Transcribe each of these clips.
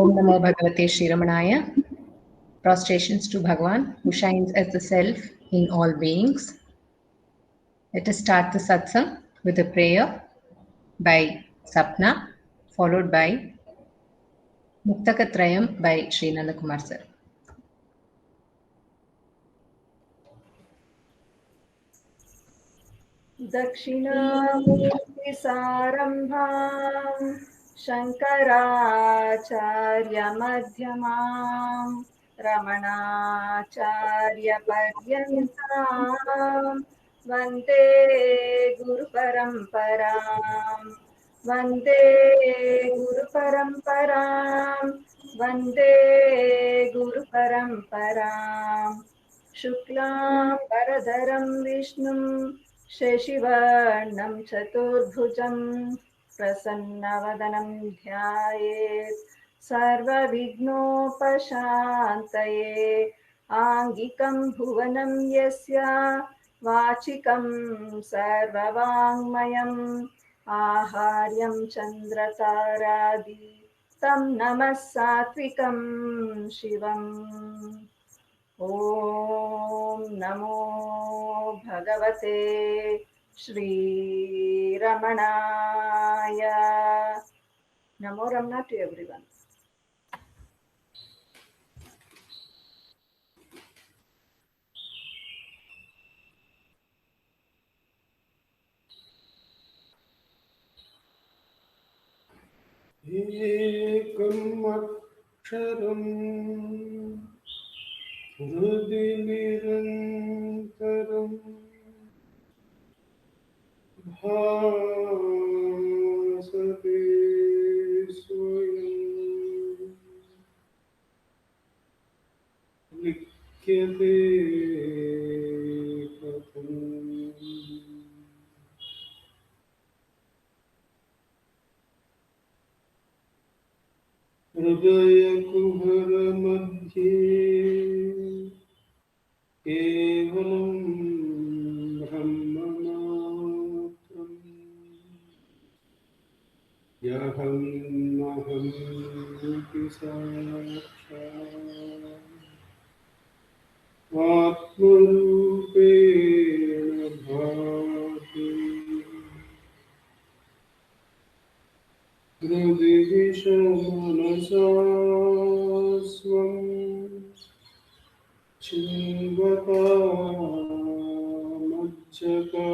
Om Namo Bhagavate Sri Ramanaya. Prostrations to Bhagavan, who shines as the self in all beings. Let us start the satsang with a prayer by Sapna, followed by Muktakatrayam by Sri Nandakumar sir. दक्षिणामूर्तिसारम्भां शङ्कराचार्यमध्यमां रमणाचार्यपर्यन्तां वन्दे गुरुपरम्परां वन्दे गुरुपरम्परां वन्दे गुरुपरम्परां शुक्लां वरदरं विष्णुं शशिवर्णं चतुर्भुजं प्रसन्नवदनं ध्यायेत् सर्वविघ्नोपशान्तये आङ्गिकं भुवनं यस्य वाचिकं सर्ववाङ्मयम् आहार्यं चन्द्रतारादि तं नमः सात्विकं शिवम् ॐ नमो भगवते श्रीरमणाय. Namo Ramana to everyone. Ekam aksharam hृदि निरन्तरं भासते स्वयं लिख्यते कथम् हृदयकुहर मध्ये केवलं ब्रह्ममात्रम् यहमहमिति साक्षात् आत्मरूपेण भाति हृदि विषमनसा स्वं चिन्वता मज्जता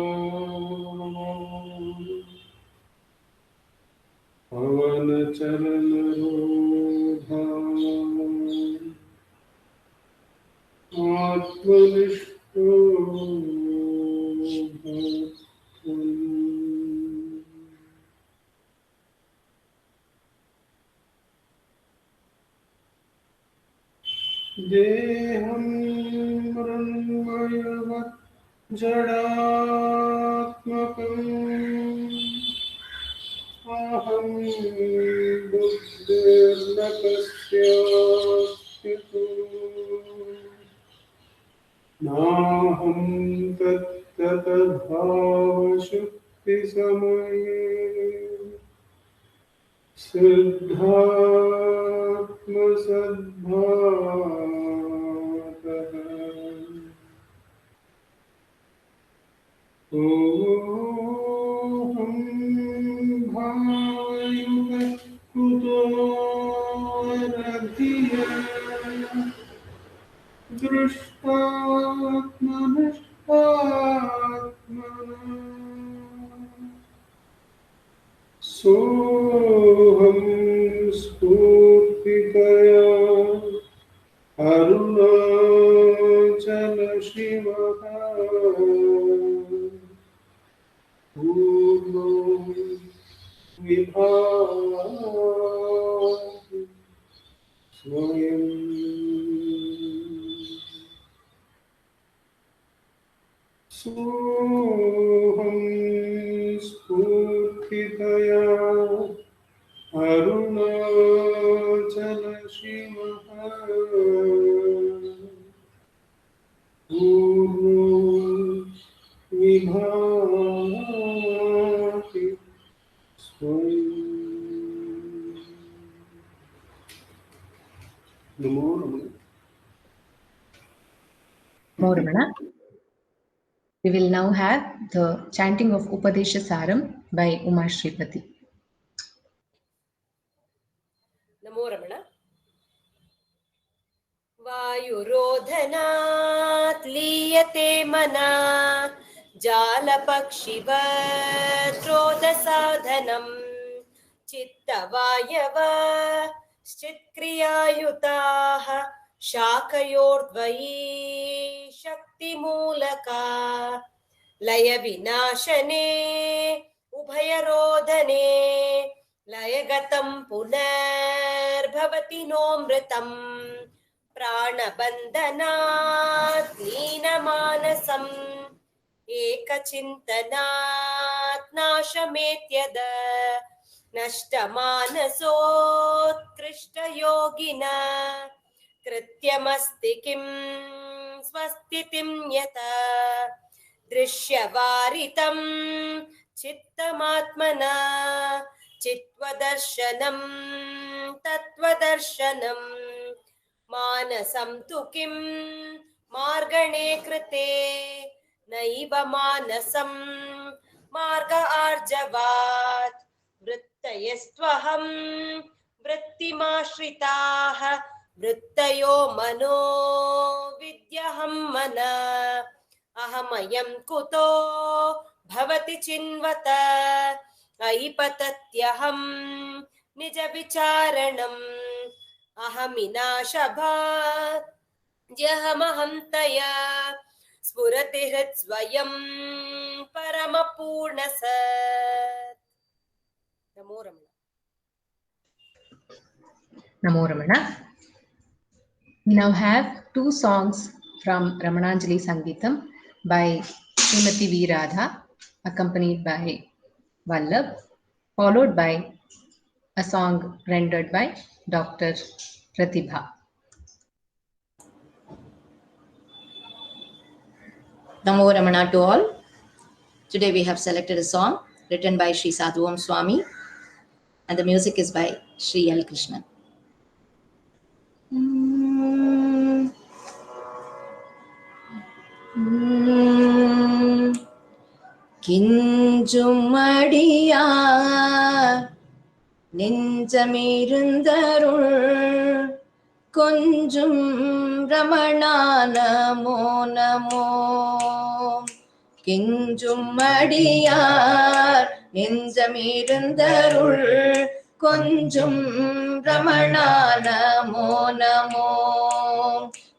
पवनचलनरोधा आत्मनिष्ठो भवत्वम् देहं मृण्मयवत् जडात्मकम् अहं बुद्धिर्न कस्यास्ति नाहं तत्तद्भावशुद्धिसमये सिद्धात्मसद्भातः ओहं भावयुगः कुतो रधिया दृष्टात्मनष्टात्मना सोहं स्फूर्तितया अरुणाचल शिवः पूर्णो विभाति स्वयं सोहं स्फूर्तितया अरुणाचल शिवः पूर्णो विभाति स्वयम् Namo Ramana. Namo Ramana. We will now have the chanting of Upadesha Saram by Uma Shripati. Namo Ramana. वायुरोधनात् लीयते मना जालपक्षिवद्रोदसाधनम् चित्तवायव चित्क्रियायुताः शाखयोर्द्वयी शक्तिमूलका लयविनाशने उभयरोधने लयगतं पुनर्भवति नोऽमृतम् प्राणबन्धनात् लीनमानसम् एकचिन्तनात् नाशमेत्यद नष्टमानसोत्कृष्टयोगिन कृत्यमस्ति किं स्वस्तितिं यत दृश्यवारितं चित्तमात्मना चित्वदर्शनं तत्त्वदर्शनं मानसं तु किं मार्गणे कृते नैव मानसं मार्ग आर्जवात् वृत्तयस्त्वहं वृत्तिमाश्रिताः वृत्तयो मनो विद्यहं मन अहमयं कुतो भवति चिन्वत ऐपतत्यहं निजविचारणम् अहमिनाशभाजहमहं तया स्फुरति हृत्स्वयं परमपूर्णसत्. नमो रमण. Namo Ramana. We now have two songs from Ramananjali Sangeetam by Srimati V. Radha, accompanied by Vallabh, followed by a song rendered by Dr. Pratibha. Namo Ramana to all. Today we have selected a song written by Sri Sadhuam Swami, and the music is by Sri L. Krishnan. கிஞ்சுமடியா நெஞ்சமிருந்தருள் கொஞ்சும் ரமணா நமோ நமோ கிஞ்சுமடியார் நெஞ்சமிருந்தருள் கொஞ்சும் ரமணா நமோ நமோ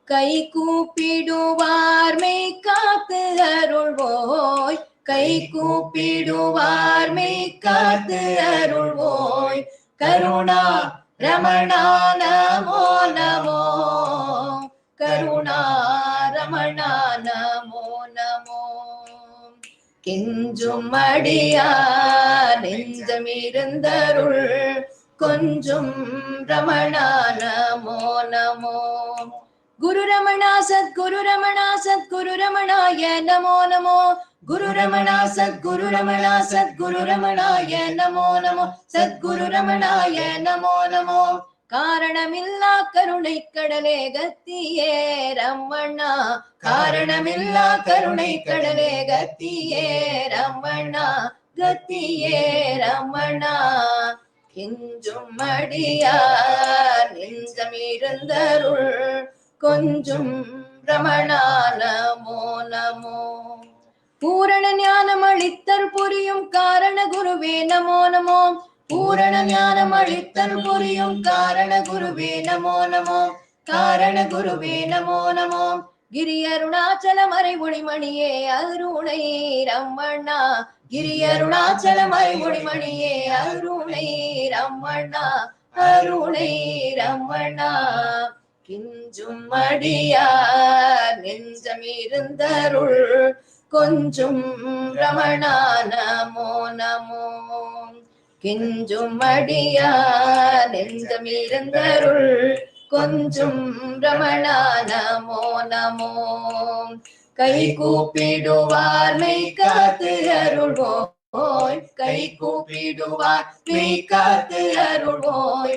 கை கூப்பிடுவார் மெய் காத்து அருள்வோய் கை கூப்பிடுவார் மெய் காத்து அருள்வோய் கருணா ரமணா நமோ நமோ கருணா ரமணா நமோ நமோ கெஞ்சும் அடியார் நெஞ்சமிருந்தருள் கொஞ்சும் ரமணா நமோ நமோ குரு ரமணா சத்குரு ரமணா சத்குரு ரமணாய நமோ நமோ குரு ரமணா சத்குரு ரமணா சத்குரு ரமணாய நமோ நமோ சத்குரு ரமணாய நமோ நமோ காரணமில்லா கருணை கடலே கத்தியே ரமணா காரணமில்லா கருணை கடலே கத்தியே ரமணா கத்தியே ரமணா கெஞ்சும் அடியார் நெஞ்சமிருந்தருள் கொஞ்சும் ரமணா நமோ நமோ பூரண ஞானம் அளித்தல் புரியும் காரண குருவே நமோ நமோ பூரண ஞானம் அளித்தல் புரியும் காரண குருவே நமோ நமோ காரண குருவே நமோ நமோ கிரி அருணாச்சல மறை ஒளிமணியே அருணை ரமணா கிரி அருணாச்சல மறை ஒளிமணியே அருணை ரமணா அருணை ரமணா கிஞ்சும் அடியார் நெஞ்சமிருந்தருள் கொஞ்சும் ரமணா நமோ நமோ கிஞ்சும் அடியார் நெஞ்சமிருந்தருள் கொஞ்சும் ரமணா நமோ நமோ கை கூப்பிடுவார் மெய் காத்து அருள்வோய் கை கூப்பிடுவார் மெய் காத்து அருள்வோய்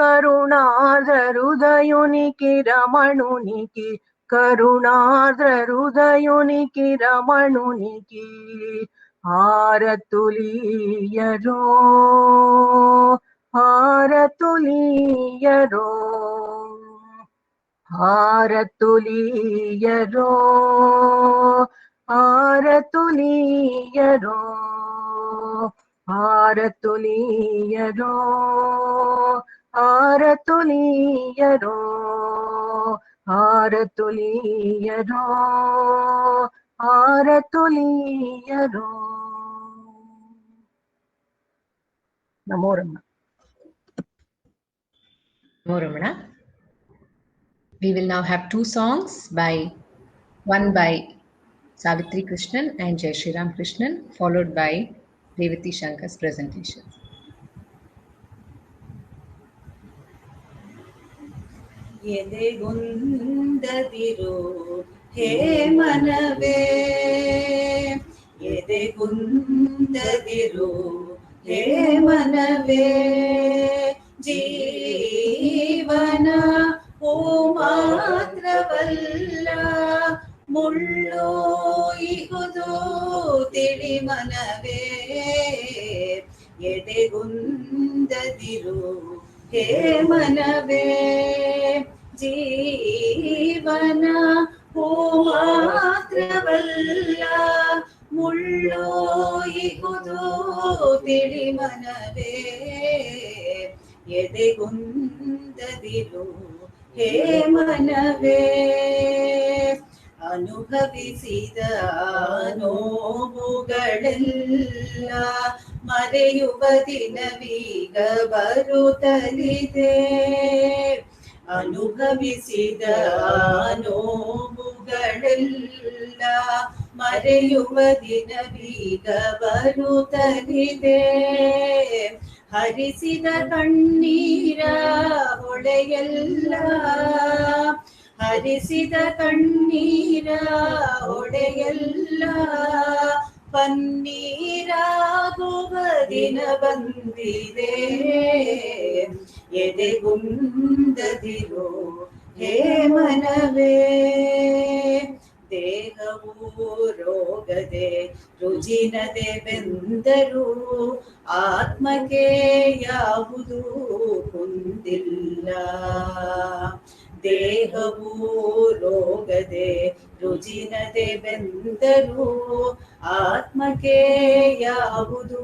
కరుణార్ద్ర హృదయునికి రమణునికి కరుణార్ద్ర హృదయునికి రమణునికి హారతులీయరో హారతులీయరో హారతులీయరో హారతులీయరో హారతులీయరో హారతులీయరో హారతులీయరో హారతులీయరో. నమో Ramana. Namo Ramana. We will now have two songs one by Savitri Krishnan and Jai Shri Ram Krishnan, followed by Revathi Shankar's presentation. ಎದೆಗುಂದದಿರು ಹೇ ಮನವೇ ಎದೆಗುಂದದಿರು ಹೇ ಮನವೇ ಜೀವನ ಓ ಮಾತ್ರವಲ್ಲ ಮುಳ್ಳೋ ಇಹುದು ತಿಳಿ ಮನವೇ ಎದೆಗುಂದದಿರು ಹೇ ಮನವೇ ಜೀವನ ಓ ಮಾತ್ರವಲ್ಲ ಮುಳ್ಳೋ ಇಹುದು ತಿಳಿ ಮನವೇ ಎದೆಗುಂದದಿರು ಹೇ ಮನವೇ ಅನುಭವಿಸಿದ ನೋವುಗಳೆಲ್ಲ ಮರೆಯುವ ದಿನವೀಗ ಬರುತ್ತಲಿದೆ ಅನುಭವಿಸಿದ ನೋವುಗಳೆಲ್ಲ ಮರೆಯುವ ದಿನವೀಗ ಬರುತ್ತಲಿದೆ ಹರಿಸಿದ ಕಣ್ಣೀರ ಹೊಳೆಯಲ್ಲ ಹರಿಸಿದ ಕಣ್ಣೀರ ಹೊಳೆಯಲ್ಲ ಪನ್ನೀರಾಗುವ ದಿನ ಬಂದಿದೆ ಎದೆಗುಂದದಿರು ಹೇ ಮನವೇ ದೇಹವು ರೋಗದೆ ರುಜಿನದೆ ಬೆಂದರು ಆತ್ಮಕ್ಕೆ ಯಾವುದು ಕುಂದಿಲ್ಲ ದೇಹವು ರೋಗದೆ ರುಜಿನದೆ ಬೆಂದರು ಆತ್ಮಕ್ಕೆ ಯಾವುದು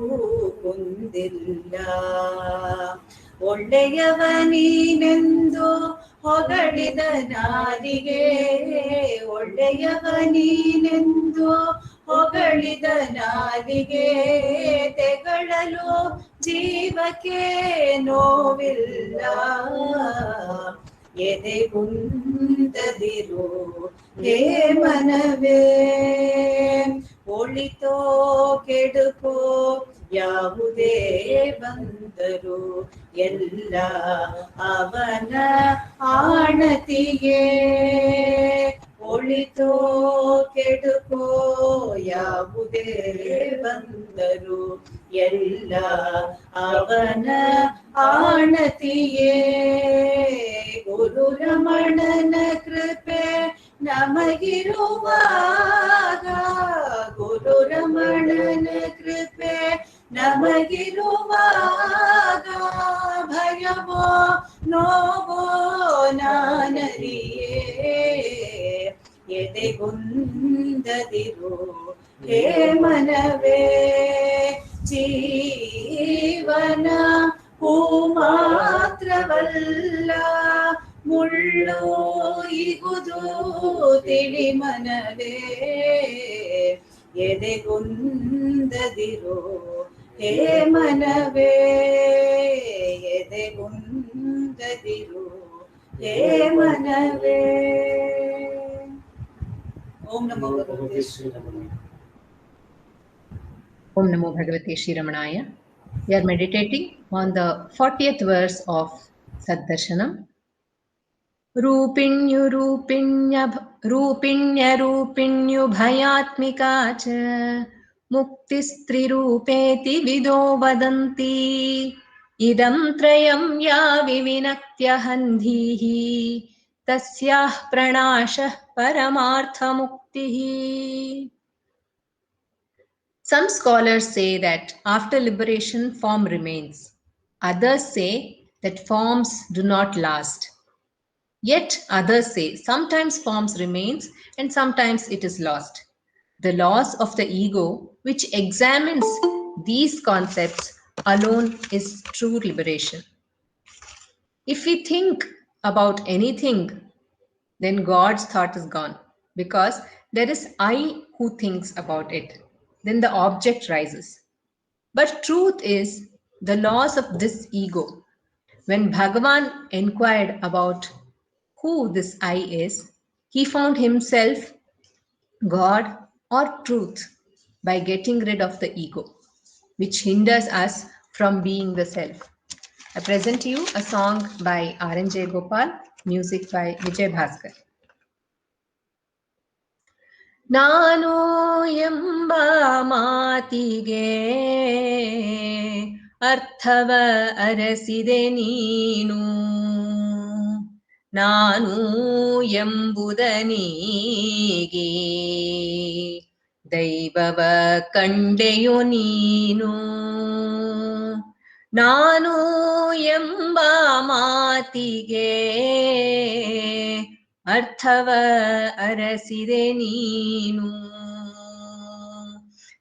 ಕುಂದಿಲ್ಲ ಒಳ್ಳೆಯವ ನೀನೆಂದು ಹೊಗಳಿದ ನಾಲಿಗೆ ಒಳ್ಳೆಯವ ನೀನೆಂದು ಹೊಗಳಿದ ನಾಲಿಗೆ ತೆಗಳಲು ಜೀವಕ್ಕೆ ನೋವಿಲ್ಲ ಎದೆಗುಂದದಿರು ಹೇ ಮನವೇ ಒಳಿತೋ ಕೆಡುಕೋ ಯಾವುದೇ ಬಂದರು ಎಲ್ಲ ಅವನ ಆಣತಿಗೆ ಒಳಿತೋ ಕೆಡುಕೋ ಯಾವುದೇ ಬಂದರು ಎಲ್ಲ ಅವನ ಆಣತಿಯೇ ಗುರು ರಮಣನ ಕೃಪೆ ನಮಗಿರುವಾಗ ಗುರು ರಮಣನ ಕೃಪೆ ನಮಗಿರುವಾಗ ಭಯವೋ ನೋವೋ ನಾನರಿಯೇ ಎದೆಗುಂದದಿರು ಹೇ ಮನವೇ ಜೀವನ ಹೂ ಮಾತ್ರವಲ್ಲ ಮುಳ್ಳೋ ಇಹುದು ತಿಳಿ ಮನವೇ ಎದೆಗುಂದದಿರು ಹೇ ಮನವೇ ಎದೆಗುಂದದಿರು ಹೇ ಮನವೇ. ಓಂ ನಮೋ ಭಗವತೆ Shri ರಮಣಾಯ. Om Namo Bhagavate Shri Ramanaya. We are meditating on the 40th verse of Saddarshanam. Rupinyu Rupinyu Bhayatmika cha Muktistrurupeti vido vadanti idam trayam ya vivinaktyahandhihi tasyah pranashah paramarthamuktihi. Some scholars say that after liberation, form remains. Others say that forms do not last. Yet others say sometimes forms remains and sometimes it is lost. The loss of the ego, which examines these concepts alone, is true liberation. If we think about anything, then God's thought is gone because there is I who thinks about it. Then the object rises. But truth is the loss of this ego. When Bhagavan inquired about who this I is, he found himself, God, or truth by getting rid of the ego, which hinders us from being the self. I present to you a song by R.N.J. Gopal, music by Vijay Bhaskar. ನಾನು ಎಂಬ ಮಾತಿಗೆ ಅರ್ಥವ ಅರಸಿದೆ ನೀನು, ನಾನು ಎಂಬುದನೀಗೆ ದೈವವ ಕಂಡೆಯೋ ನೀನು. ನಾನು ಎಂಬ ಮಾತಿಗೆ ಅರ್ಥವ ಅರಸಿದೆ ನೀನು,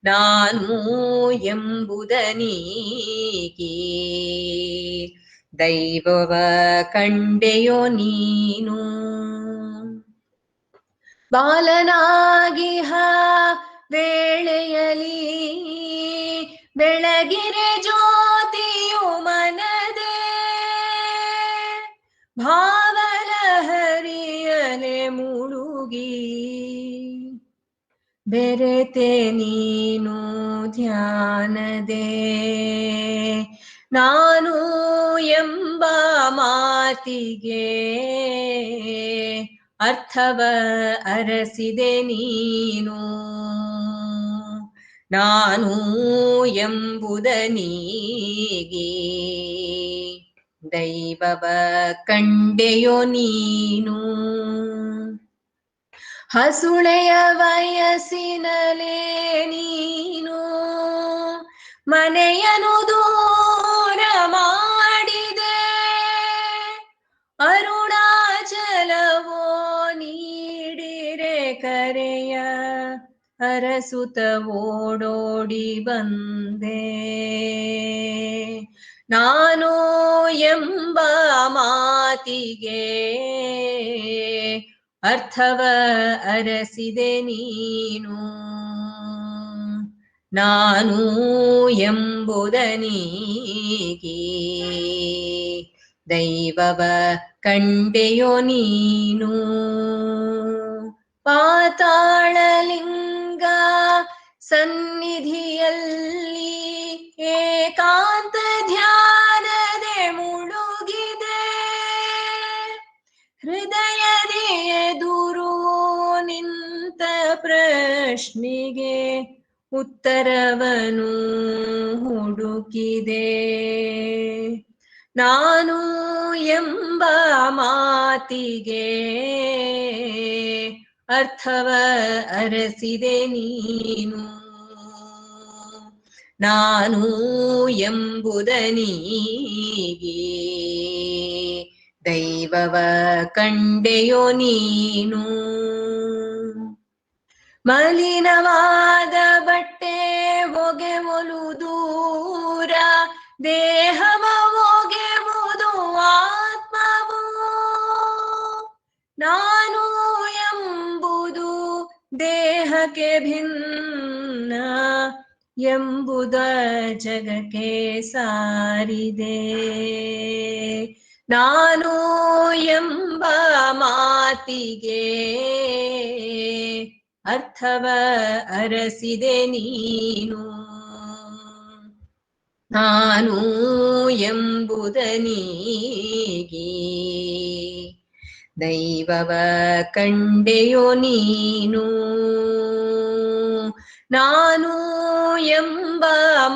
ನಾನು ಎಂಬುದನೀಗೆ ದೈವವ ಕಂಡೆಯೋ ನೀನು. ಬಾಲನಾಗಿಹ ವೇಳೆಯಲಿ ಬೆಳಗಿರೆ ಜ್ಯೋತಿಯು ಮನದೆ, ಭಾವಲಹರಿಯಲೆ ಮುಳುಗಿ ಬೆರೆತೆ ನೀನು ಧ್ಯಾನದೆ. ನಾನು ಎಂಬ ಮಾತಿಗೆ ಅರ್ಥವ ಅರಸಿದೆ ನೀನು, ನಾನು ಎಂಬುದನೀಗೆ ದೈವವ ಕಂಡೆಯೋ ನೀನು. ಹಸುಳೆಯ ವಯಸ್ಸಿನಲೇ ನೀನು ಮನೆಯನು ದೂರ ಮಾಡಿದೆ, ಅರುಣಾಚಲವೋ ನೀಡಿರೆ ಕರೆಯ ಅರಸುತ ಓಡೋಡಿ ಬಂದೆ. ನಾನು ಎಂಬ ಮಾತಿಗೆ ಅರ್ಥವ ಅರಸಿದೆ ನೀನು, ನಾನು ಎಂಬುದನೀಗೆ ದೈವವ ಕಂಡೆಯೋ ನೀನು. ಪಾತಾಳಲಿಂಗ ಸನ್ನಿಧಿಯಲ್ಲಿ ಏಕಾಂತ ಧ್ಯಾನದೆ ಮುಳುಗಿದೆ, ಹೃದಯದಿ ಎದುರು ನಿಂತ ಪ್ರಶ್ನೆಗೆ ಉತ್ತರವನು ಹುಡುಕಿದೆ. ನಾನು ಎಂಬ ಮಾತಿಗೆ ಅರ್ಥವ ಅರಸಿದೆ ನೀನು, ನಾನು ಎಂಬುದನೀಗೆ ದೈವವ ಕಂಡೆಯೋ ನೀನು. ಮಲಿನವಾದ ಬಟ್ಟೆ ಒಗೆವಲು ದೂರ, ದೇಹವ ಒಗೆವುದು ಆತ್ಮವು. ನಾನು ಎಂಬುದು ದೇಹಕ್ಕೆ ಭಿನ್ನ ಎಂಬುದ ಜಗಕ್ಕೆ ಸಾರಿದೆ. ನಾನು ಎಂಬ ಮಾತಿಗೆ ಅರ್ಥವ ಅರಸಿದೆ ನೀನು, ನಾನು ಎಂಬುದನೀಗೆ ದೈವವ ಕಂಡೆಯೋ ನೀನು. ನಾನು ಎಂಬ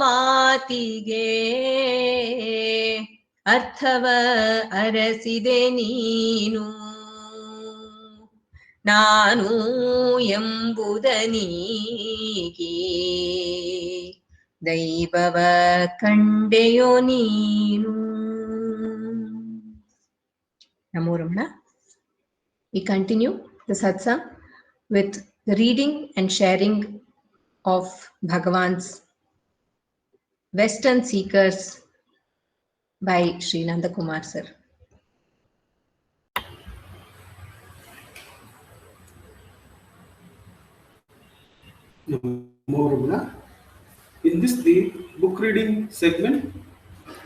ಮಾತಿಗೆ ಅರ್ಥವ ಅರಸಿದೆ ನೀನು. ನಾನು ಎಂಬುದ ನೀಗಿ ದೈವವ ಕಂಡೆಯೋ ನೀನು. Namo Ramana. We continue the satsang with the reading and sharing of Bhagavan's Western Seekers by Sri Nandakumar sir. Namo Ramana. In this the book reading segment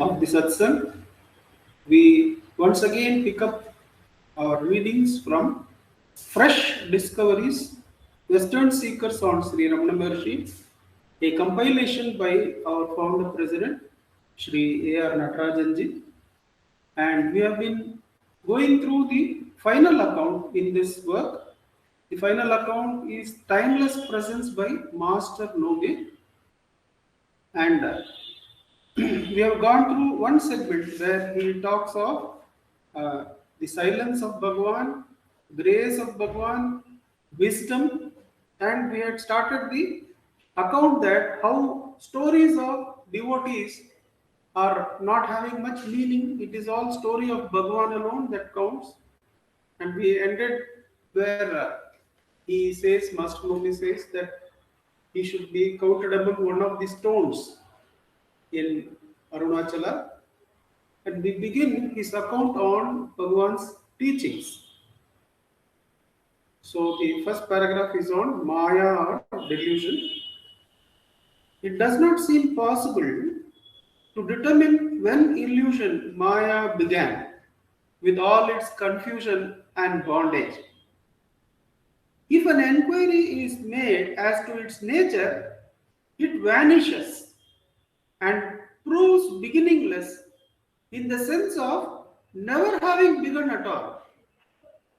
of the satsang, we once again pick up our readings from Fresh Discoveries, Western Seekers on Sri Ramanacentre, a compilation by our founder president, Sri A.R. Natarajanji. And we have been going through the final account in this work. The final account is Timeless Presence by Master Noge. And we have gone through one segment where he talks of the silence of Bhagavan, grace of Bhagavan, wisdom, and we had started the account that how stories of devotees are not having much meaning. It is all story of Bhagavan alone that counts. And we ended where he says, Master Noge says that he should be counted among one of the stones in Arunachala. And we begin his account on Bhagavan's teachings. So the first paragraph is on Maya or delusion. It does not seem possible to determine when illusion Maya began, with all its confusion and bondage. If an enquiry is made as to its nature, it vanishes and proves beginningless in the sense of never having begun at all.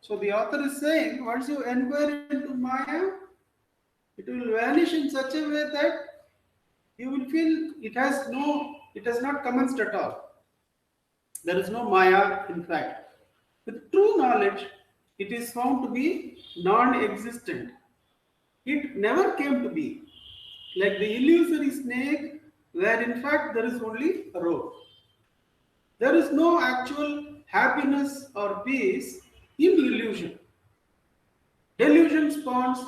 So the author is saying, once you inquire into Maya, it will vanish in such a way that you will feel it has not commenced at all. There is no Maya in fact. With true knowledge, it is found to be non-existent. It never came to be. Like the illusory snake, where in fact there is only a rope. There is no actual happiness or peace in illusion. Delusion spawns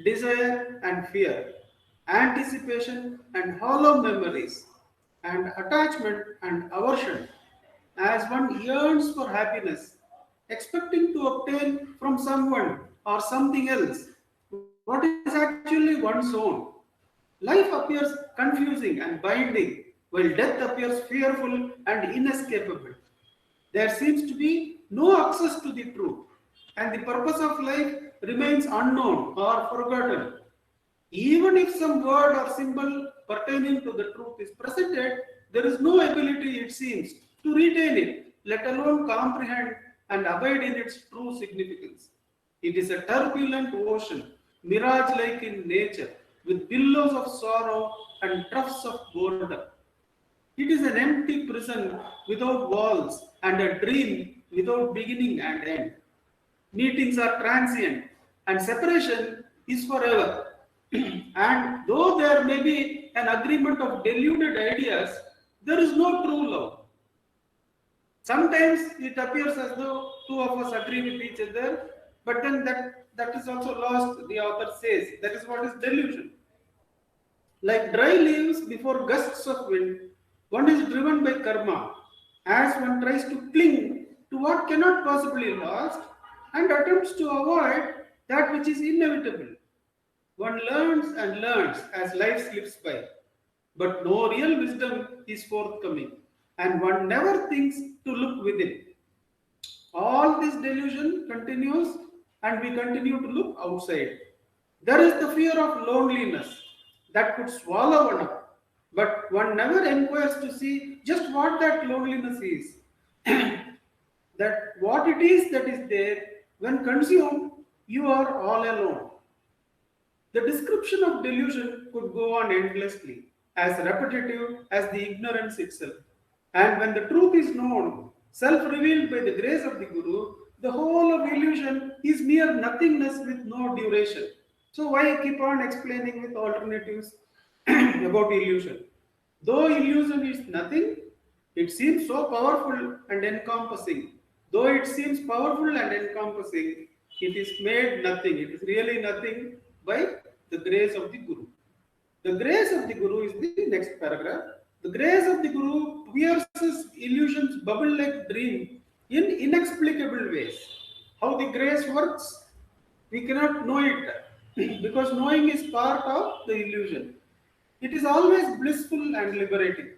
desire and fear, anticipation and hollow memories, and attachment and aversion, as one yearns for happiness, expecting to obtain from someone or something else what is actually one's own. Life appears confusing and binding, while death appears fearful and inescapable. There seems to be no access to the truth, and the purpose of life remains unknown or forgotten. Even if some word or symbol pertaining to the truth is presented, there is no ability, it seems, to retain it, let alone comprehend and abide in its true significance. It is a turbulent ocean, mirage-like in nature, with billows of sorrow and troughs of boredom. It is an empty prison without walls and a dream without beginning and end. Meetings are transient and separation is forever. And though there may be an agreement of deluded ideas, there is no true love. Sometimes it appears as though two of us agree with each other, but then that is also lost, the author says. That is what is delusion. Like dry leaves before gusts of wind, one is driven by karma, as one tries to cling to what cannot possibly last and attempts to avoid that which is inevitable. One learns and learns as life slips by, but no real wisdom is forthcoming, and one never thinks to look within. All this delusion continues, and we continue to look outside. There is the fear of loneliness that could swallow one up, but one never inquires to see just what that loneliness is. That what it is that is there, when consumed, you are all alone. The description of delusion could go on endlessly, as repetitive as the ignorance itself. And when the truth is known, self-revealed by the grace of the Guru, the whole of illusion is mere nothingness with no duration. So why keep on explaining with alternatives about illusion? Though illusion is nothing, it seems so powerful and encompassing. Though it seems powerful and encompassing, it is made nothing. It is really nothing by the grace of the Guru. The grace of the Guru is the next paragraph. The grace of the Guru pierces illusions bubble like dream in inexplicable ways. How the grace works, we cannot know it because knowing is part of the illusion. It is always blissful and liberating.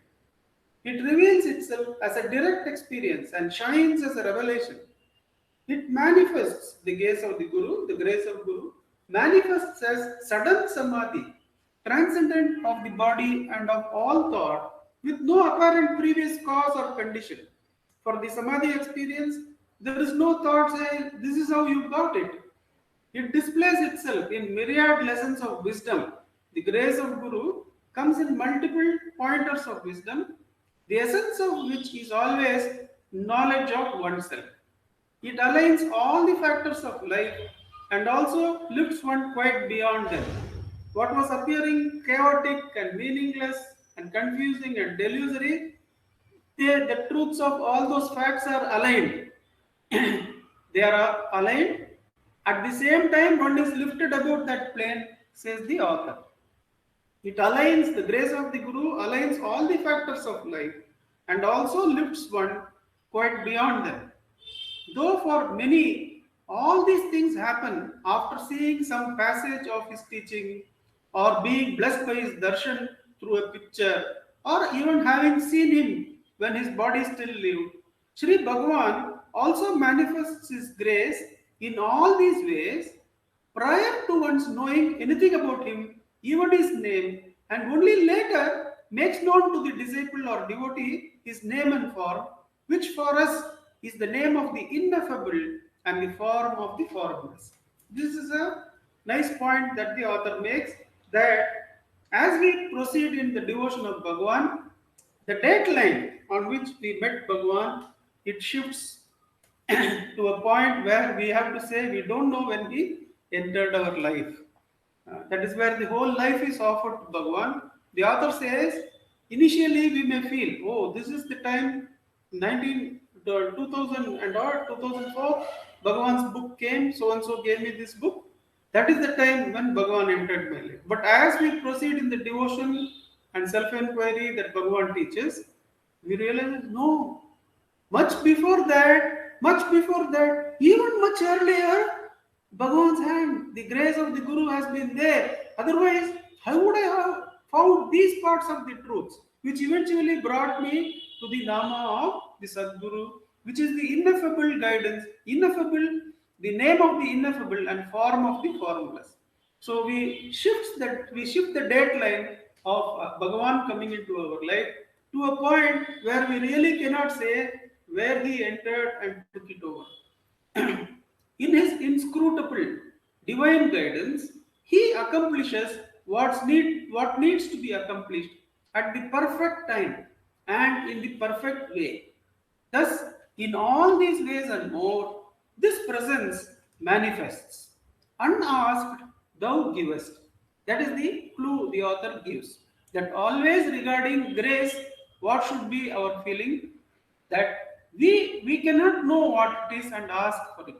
It reveals itself as a direct experience and shines as a revelation. It manifests the grace of the Guru, manifests as sudden samadhi, transcendent of the body and of all thought, with no apparent previous cause or condition. For the samadhi experience, there is no thought saying, this is how you got it. It displays itself in myriad lessons of wisdom. The grace of Guru comes in multiple pointers of wisdom, the essence of which is always knowledge of oneself. It aligns all the factors of life and also lifts one quite beyond them. What was appearing chaotic and meaningless and confusing and delusory, the truths of all those facts are aligned. They are aligned. At the same time, one is lifted above that plane, says the author. It aligns, the grace of the Guru aligns all the factors of life and also lifts one quite beyond them. Though for many, all these things happen after seeing some passage of his teaching or being blessed by his darshan through a picture or even having seen him when his body still lived, Sri Bhagavan also manifests his grace in all these ways prior to one's knowing anything about him, even his name, and only later makes known to the disciple or devotee his name and form, which for us is the name of the ineffable and the form of the formless. This is a nice point that the author makes, that as we proceed in the devotion of Bhagavan, the deadline on which we met Bhagavan, it shifts to a point where we have to say we don't know when he entered our life. That is where the whole life is offered to Bhagavan. The author says, initially we may feel, oh, this is the time, 2000 and or 2004, Bhagavan's book came, so and so gave me this book. That is the time when Bhagavan entered my life. But as we proceed in the devotion and self-inquiry that Bhagavan teaches, we realize, no, much before that, even much earlier, Bhagavan's hand, the grace of the Guru has been there. Otherwise, how would I have found these parts of the truths, which eventually brought me to the Nama of the Sadguru, which is the ineffable guidance, ineffable, the name of the ineffable and form of the formless. So we shift the deadline of Bhagavan coming into our life to a point where we really cannot say where he entered and took it over. In his inscrutable divine guidance, he accomplishes what needs to be accomplished at the perfect time and in the perfect way. Thus, in all these ways and more, this presence manifests. Unasked, thou givest. That is the clue the author gives. That always regarding grace, what should be our feeling? That we cannot know what it is and ask for it.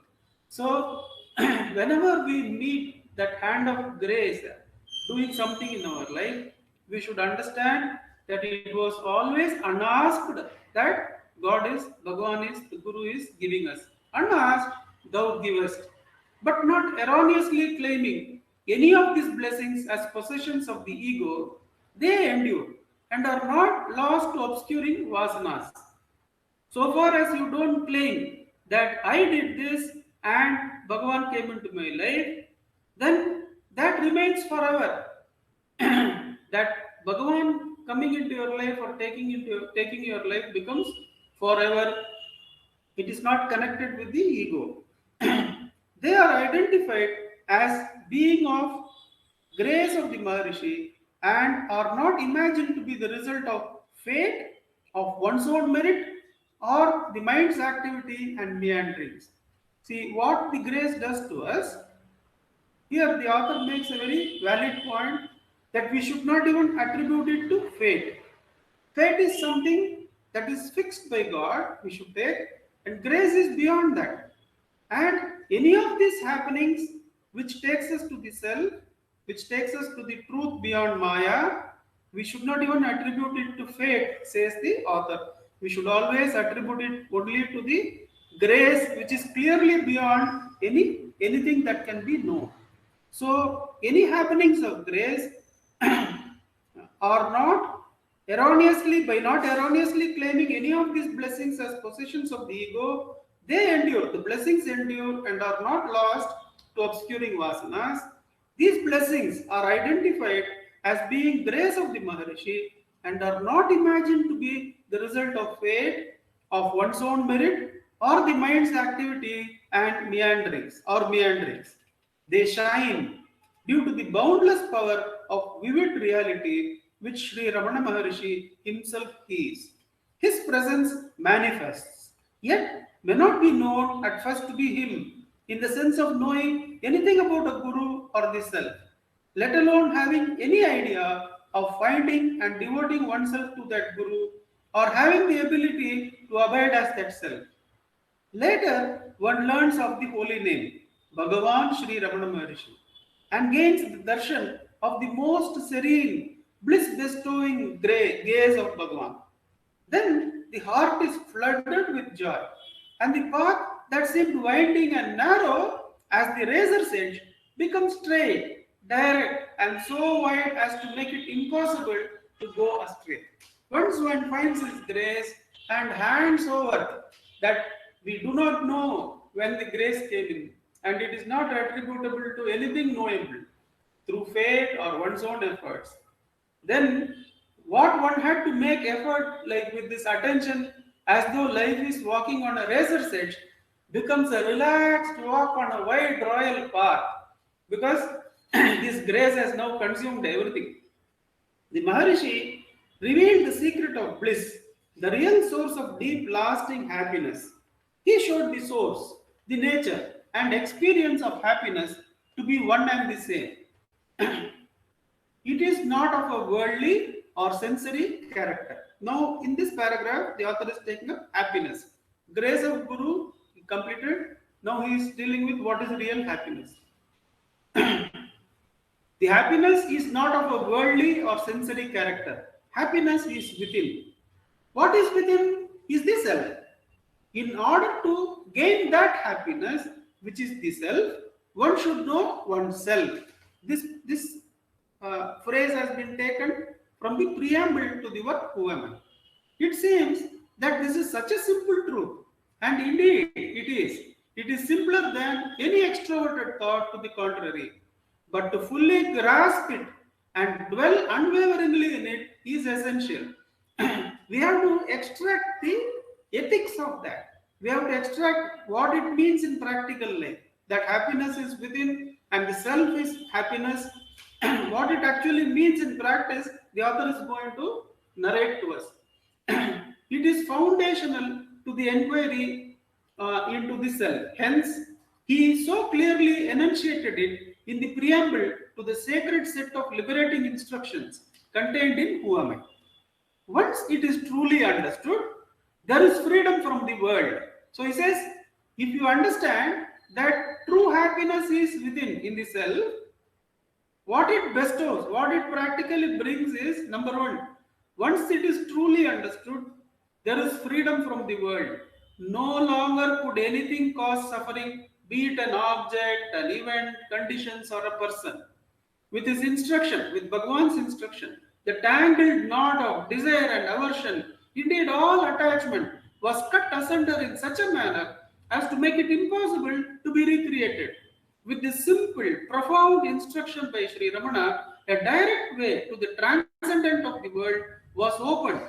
So, whenever we meet that hand of grace doing something in our life, we should understand that it was always unasked that Bhagavan is, the Guru is giving us. Unasked, thou givest. But not erroneously claiming any of these blessings as possessions of the ego, they endure and are not lost to obscuring vasanas. So far as you don't claim that I did this and Bhagavan came into my life, then that remains forever. That Bhagavan coming into your life or taking your life becomes forever. It is not connected with the ego. They are identified as being of grace of the Maharishi and are not imagined to be the result of fate, of one's own merit, or the mind's activity and meanderings. See, what the grace does to us, here the author makes a very valid point that we should not even attribute it to fate. Fate is something that is fixed by God, we should take, and grace is beyond that. And any of these happenings which takes us to the self, which takes us to the truth beyond Maya, we should not even attribute it to fate, says the author. We should always attribute it only to the grace which is clearly beyond anything that can be known. So any happenings of grace are not erroneously, by not erroneously claiming any of these blessings as possessions of the ego, they endure, the blessings endure and are not lost to obscuring vasanas. These blessings are identified as being grace of the Maharishi and are not imagined to be the result of fate, of one's own merit, or the mind's activity and meanderings. They shine due to the boundless power of vivid reality which Sri Ramana Maharishi himself is. His presence manifests, yet may not be known at first to be him in the sense of knowing anything about a guru or the self, let alone having any idea of finding and devoting oneself to that guru or having the ability to abide as that self. Later, one learns of the holy name, Bhagavan Sri Ramana Maharishi, and gains the darshan of the most serene, bliss-bestowing gaze of Bhagavan. Then the heart is flooded with joy, and the path that seemed winding and narrow as the razor's edge becomes straight, direct, and so wide as to make it impossible to go astray. Once one finds his grace and hands over, that we do not know when the grace came in, and it is not attributable to anything knowable through fate or one's own efforts. Then what one had to make effort, like with this attention, as though life is walking on a razor's edge, becomes a relaxed walk on a wide royal path, because this grace has now consumed everything. The Maharishi revealed the secret of bliss, the real source of deep lasting happiness. He showed the source, the nature and experience of happiness to be one and the same. It is not of a worldly or sensory character. Now, in this paragraph, the author is taking up happiness. Grace of Guru completed. Now he is dealing with what is real happiness. The happiness is not of a worldly or sensory character. Happiness is within. What is within is the self. In order to gain that happiness, which is the self, one should know oneself. This phrase has been taken from the preamble to the work Who Am I? It seems that this is such a simple truth, and indeed it is. It is simpler than any extroverted thought to the contrary. But to fully grasp it and dwell unwaveringly in it is essential. We have to extract the ethics of that. We have to extract what it means in practical life. That happiness is within and the self is happiness. What it actually means in practice, the author is going to narrate to us. It is foundational to the inquiry into the self. Hence, he so clearly enunciated it in the preamble to the sacred set of liberating instructions contained in Who Am I? Once it is truly understood, there is freedom from the world. So he says, if you understand that true happiness is within in the self, what it bestows, what it practically brings is, number one, once it is truly understood, there is freedom from the world. No longer could anything cause suffering, be it an object, an event, conditions, or a person. With his instruction, with Bhagavan's instruction, the tangled knot of desire and aversion, indeed all attachment, was cut asunder in such a manner as to make it impossible to be recreated. With this simple, profound instruction by Sri Ramana, a direct way to the transcendent of the world was opened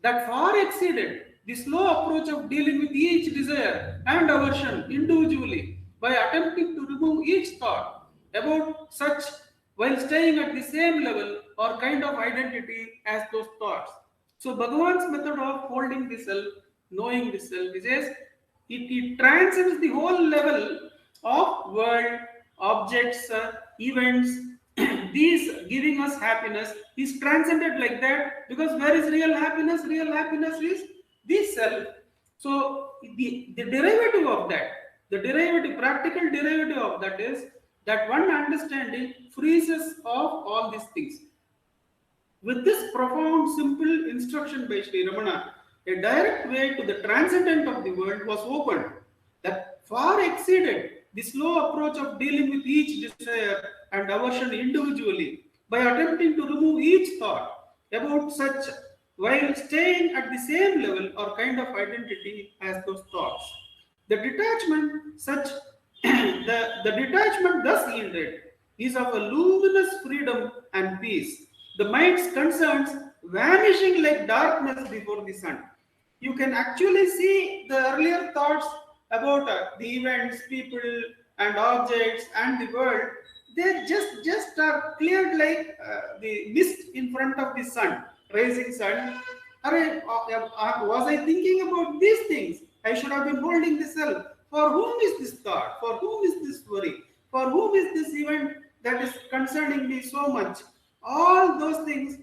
that far exceeded the slow approach of dealing with each desire and aversion individually by attempting to remove each thought about such while staying at the same level or kind of identity as those thoughts. So Bhagavan's method of holding the self, knowing the self, he says it transcends the whole level of world, objects, events. These giving us happiness is transcended like that, because where is real happiness? Real happiness is the self. So the derivative of that, the derivative, practical derivative of that is that one understanding frees us of all these things. With this profound, simple instruction by Sri Ramana, a direct way to the transcendent of the world was opened that far exceeded the slow approach of dealing with each desire and aversion individually by attempting to remove each thought about such while staying at the same level or kind of identity as those thoughts. The detachment the detachment thus yielded is of a luminous freedom and peace, the mind's concerns vanishing like darkness before the sun. You can actually see the earlier thoughts about the events, people, and objects, and the world. They just are cleared like the mist in front of the sun, rising sun. Was I thinking about these things? I should have been holding the self. For whom is this thought? For whom is this worry? For whom is this event that is concerning me so much? All those things,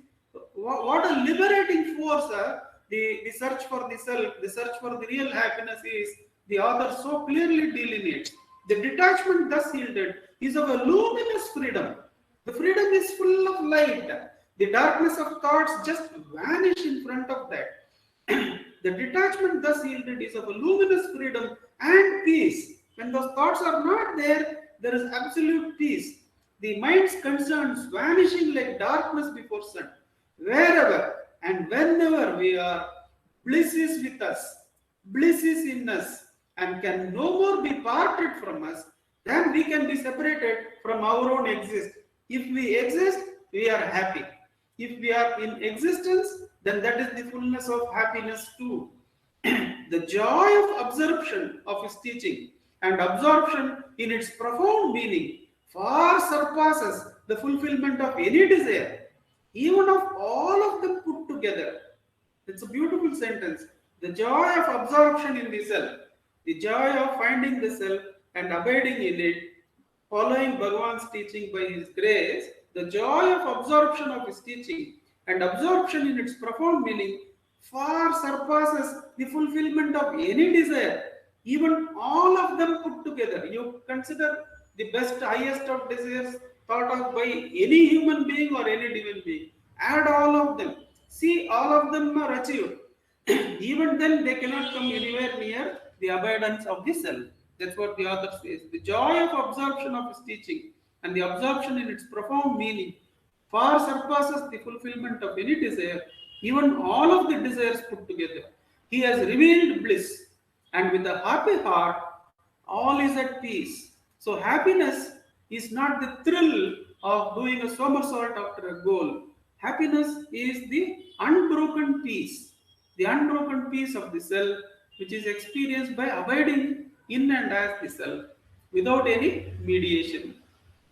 what a liberating force the search for the self, the search for the real happiness is, the author so clearly delineates. The detachment thus yielded is of a luminous freedom. The freedom is full of light. The darkness of thoughts just vanish in front of that. The detachment thus yielded is of a luminous freedom and peace. When those thoughts are not there, there is absolute peace. The mind's concerns vanishing like darkness before sun. Wherever and whenever we are, bliss is with us, bliss is in us, and can no more be parted from us, then we can be separated from our own exist. If we exist, we are happy. If we are in existence, then that is the fullness of happiness too. The joy of absorption of his teaching and absorption in its profound meaning far surpasses the fulfillment of any desire, even of all of them put together. It's a beautiful sentence. The joy of absorption in the self, the joy of finding the self and abiding in it, following Bhagavan's teaching by his grace, the joy of absorption of his teaching and absorption in its profound meaning far surpasses the fulfillment of any desire, even all of them put together. You consider the best, highest of desires thought of by any human being or any divine being. Add all of them. See, all of them are achieved. Even then, they cannot come anywhere near the abundance of the self. That's what the author says. The joy of absorption of his teaching and the absorption in its profound meaning far surpasses the fulfillment of any desire, even all of the desires put together. He has revealed bliss, and with a happy heart, all is at peace. So happiness is not the thrill of doing a somersault after a goal. Happiness is the unbroken peace of the self, which is experienced by abiding in and as the self, without any mediation.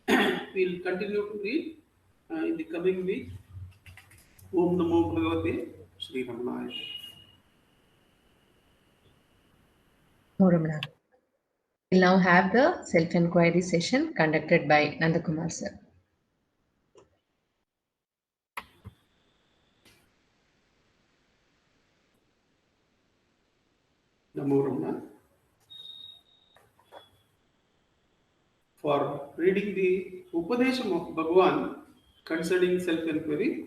We'll continue to read in the coming week. Om Namo Bhagavate Sri Ramanaya. Ramana. We'll now have the self-inquiry session conducted by Nandakumar sir. Namo Ramana. For reading the Upadesham of Bhagavan concerning self-inquiry,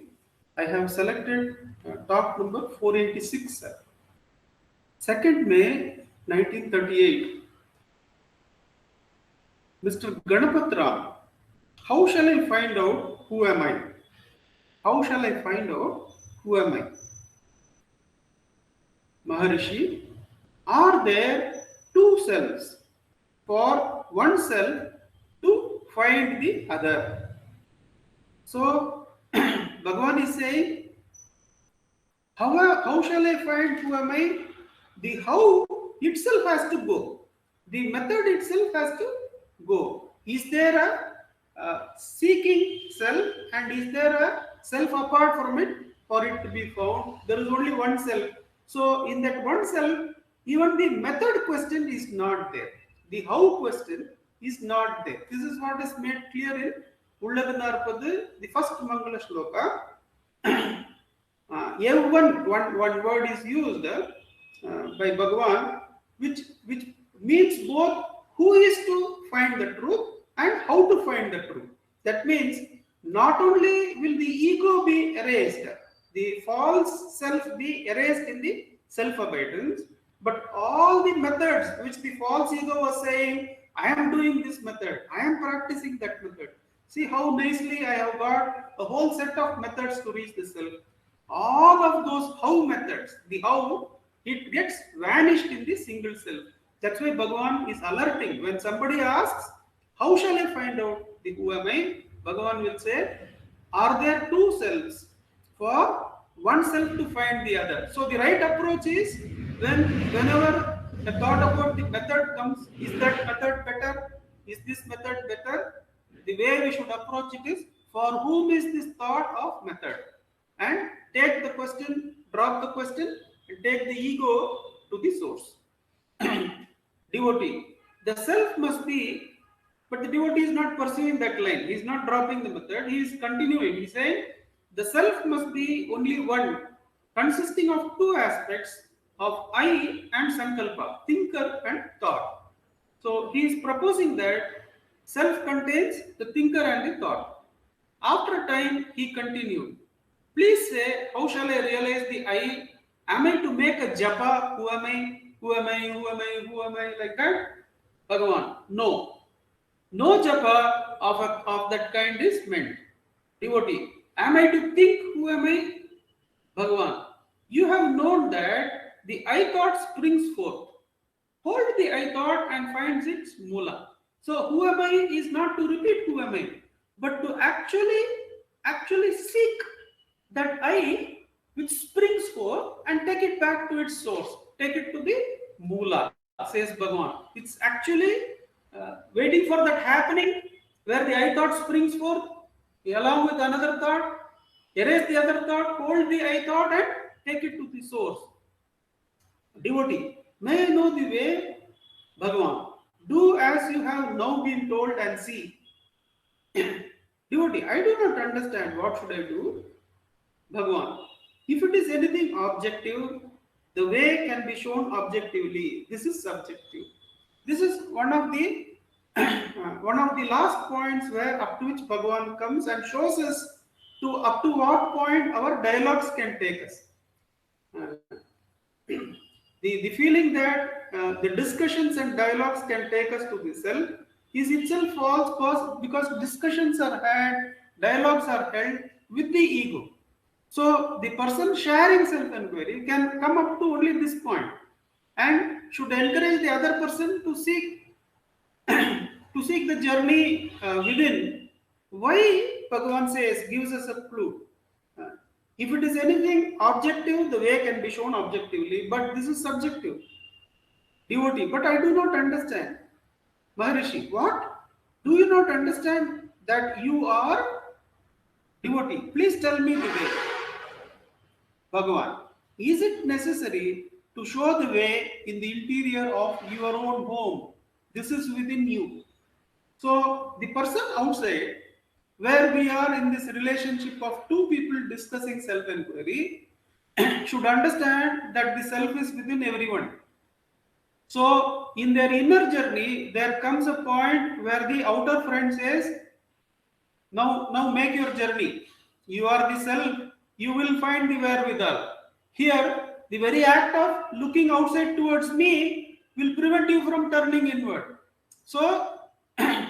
I have selected talk number 486. 2nd May 1938. Mr. Ganapat Ram, how shall I find out who am I? How shall I find out who am I? Maharishi, are there two selves? For one self to find the other. So, Bhagavan is saying, how shall I find who am I? The how itself has to go. The method itself has to go. Is there seeking self, and is there a self apart from it for it to be found? There is only one self. So in that one self, even the method question is not there. The how question is not there. This is what is made clear in Ulladanarpadu, the first Mangala Shloka. One word is used by Bhagavan, which means both who is to find the truth and how to find the truth. That means not only will the ego be erased, the false self be erased in the self-abidance, but all the methods which the false ego was saying, I am doing this method, I am practicing that method. See how nicely I have got a whole set of methods to reach the self. All of those how methods, the how, it gets vanished in the single self. That's why Bhagavan is alerting. When somebody asks, how shall I find out the who am I? Bhagavan will say, are there two selves? For one self to find the other. So the right approach is, whenever a thought about the method comes, is that method better? Is this method better? The way we should approach it is, for whom is this thought of method? And take the question, drop the question, and take the ego to the source. Devotee. The self must be, but the devotee is not pursuing that line. He is not dropping the method. He is continuing. He is saying, the self must be only one, consisting of two aspects of I and Sankalpa, thinker and thought. So he is proposing that self contains the thinker and the thought. After a time, he continued. Please say, how shall I realize the I? Am I to make a japa? Who am I? Who am I? Who am I? Who am I? Like that? Bhagavan, no. No japa of that kind is meant. Devotee, am I to think who am I? Bhagavan, you have known that the I thought springs forth. Hold the I thought and finds its mula. So who am I is not to repeat who am I, but to actually seek that I which springs forth and take it back to its source. Take it to the mula, says Bhagavan. It's actually waiting for that happening where the I thought springs forth along with another thought, erase the other thought, hold the I thought and take it to the source. Devotee, may I know the way? Bhagavan, do as you have now been told and see. Devotee, I do not understand. What should I do? Bhagavan, if it is anything objective, the way can be shown objectively. This is subjective. This is one of the last points where up to which Bhagavan comes and shows us to up to what point our dialogues can take us. The feeling that the discussions and dialogues can take us to the self is itself false because discussions are had, dialogues are held with the ego. So the person sharing self-inquiry can come up to only this point and should encourage the other person to seek the journey within. Why Bhagavan says, gives us a clue. If it is anything objective, the way can be shown objectively, but this is subjective. Devotee, but I do not understand. Maharishi, what? Do you not understand that you are devotee? Please tell me the way. Bhagavan, is it necessary to show the way in the interior of your own home? This is within you. So the person outside, where we are in this relationship of two people discussing self-inquiry, should understand that the self is within everyone. So in their inner journey, there comes a point where the outer friend says, now make your journey. You are the self. You will find the wherewithal. Here, the very act of looking outside towards me will prevent you from turning inward. So,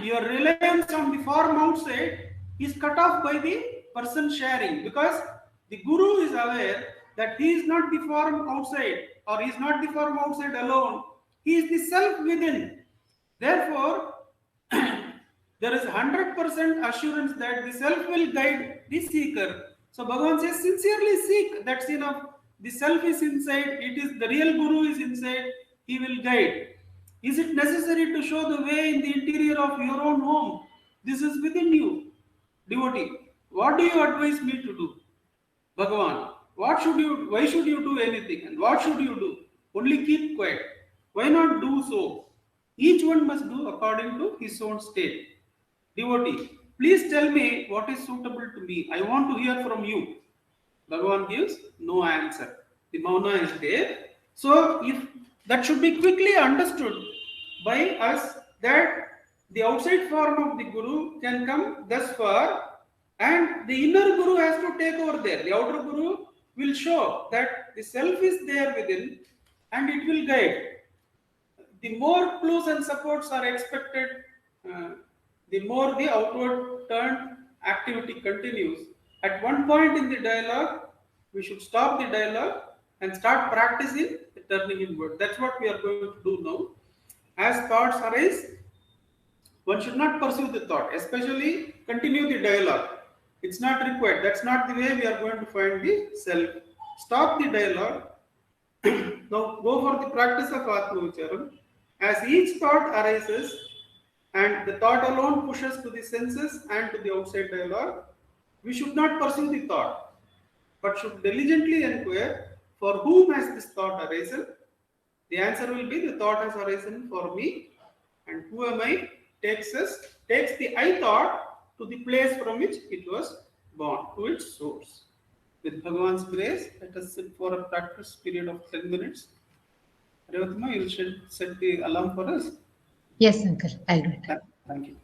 your reliance on the form outside is cut off by the person sharing, because the Guru is aware that he is not the form outside, or he is not the form outside alone. He is the self within. Therefore, there is 100% assurance that the self will guide the seeker. So Bhagavan says, sincerely seek. That's enough. The self is inside. It is the real Guru is inside. He will guide. Is it necessary to show the way in the interior of your own home? This is within you. Devotee, what do you advise me to do? Bhagavan, why should you do anything and what should you do? Only keep quiet. Why not do so? Each one must do according to his own state. Devotee, please tell me what is suitable to me. I want to hear from you. Bhagavan gives no answer. The mauna is there. So, if that should be quickly understood by us that the outside form of the Guru can come thus far and the inner Guru has to take over there. The outer Guru will show that the self is there within and it will guide. The more clues and supports are expected, uh, the more the outward turned activity continues. At one point in the dialogue, we should stop the dialogue and start practicing the turning inward. That's what we are going to do now. As thoughts arise, one should not pursue the thought, especially continue the dialogue. It's not required. That's not the way we are going to find the self. Stop the dialogue. Now go for the practice of Atma Vicharam. As each thought arises and the thought alone pushes to the senses and to the outside dialogue, we should not pursue the thought, but should diligently inquire for whom has this thought arisen. The answer will be the thought has arisen for me, and who am I takes the I thought to the place from which it was born, to its source. With Bhagavan's grace, let us sit for a practice period of 10 minutes. Revathi, you should set the alarm for us. Yes, Uncle, I'll do it. Thank you.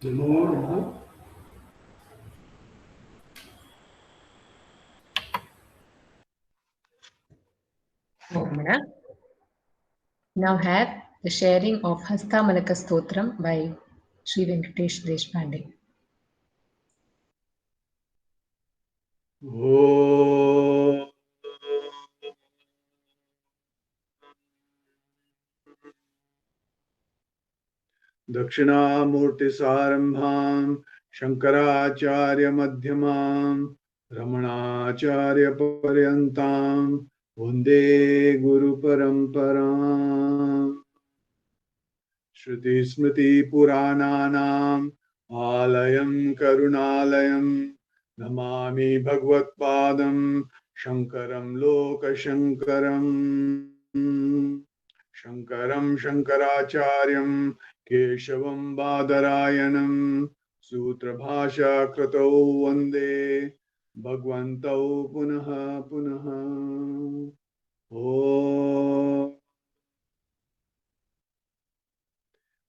Namo Ramana. Ramana. Now have the sharing of Hastamalaka Stotram by Sri Venkatesh Deshpande. Oh. Dakshinamurtisarambham Shankaracharya Madhyamam Ramanacharya Paryantam Vande Guru Paramparam Shruti Smriti Purananam Alayam Karunalayam Namami Bhagavad Padam Shankaram Loka Shankaram Shankaram Shankaracharyam Keshavam Badarayanam Sutra Bhasha Kratau Vande Bhagwantau Punaha Punaha. Oh.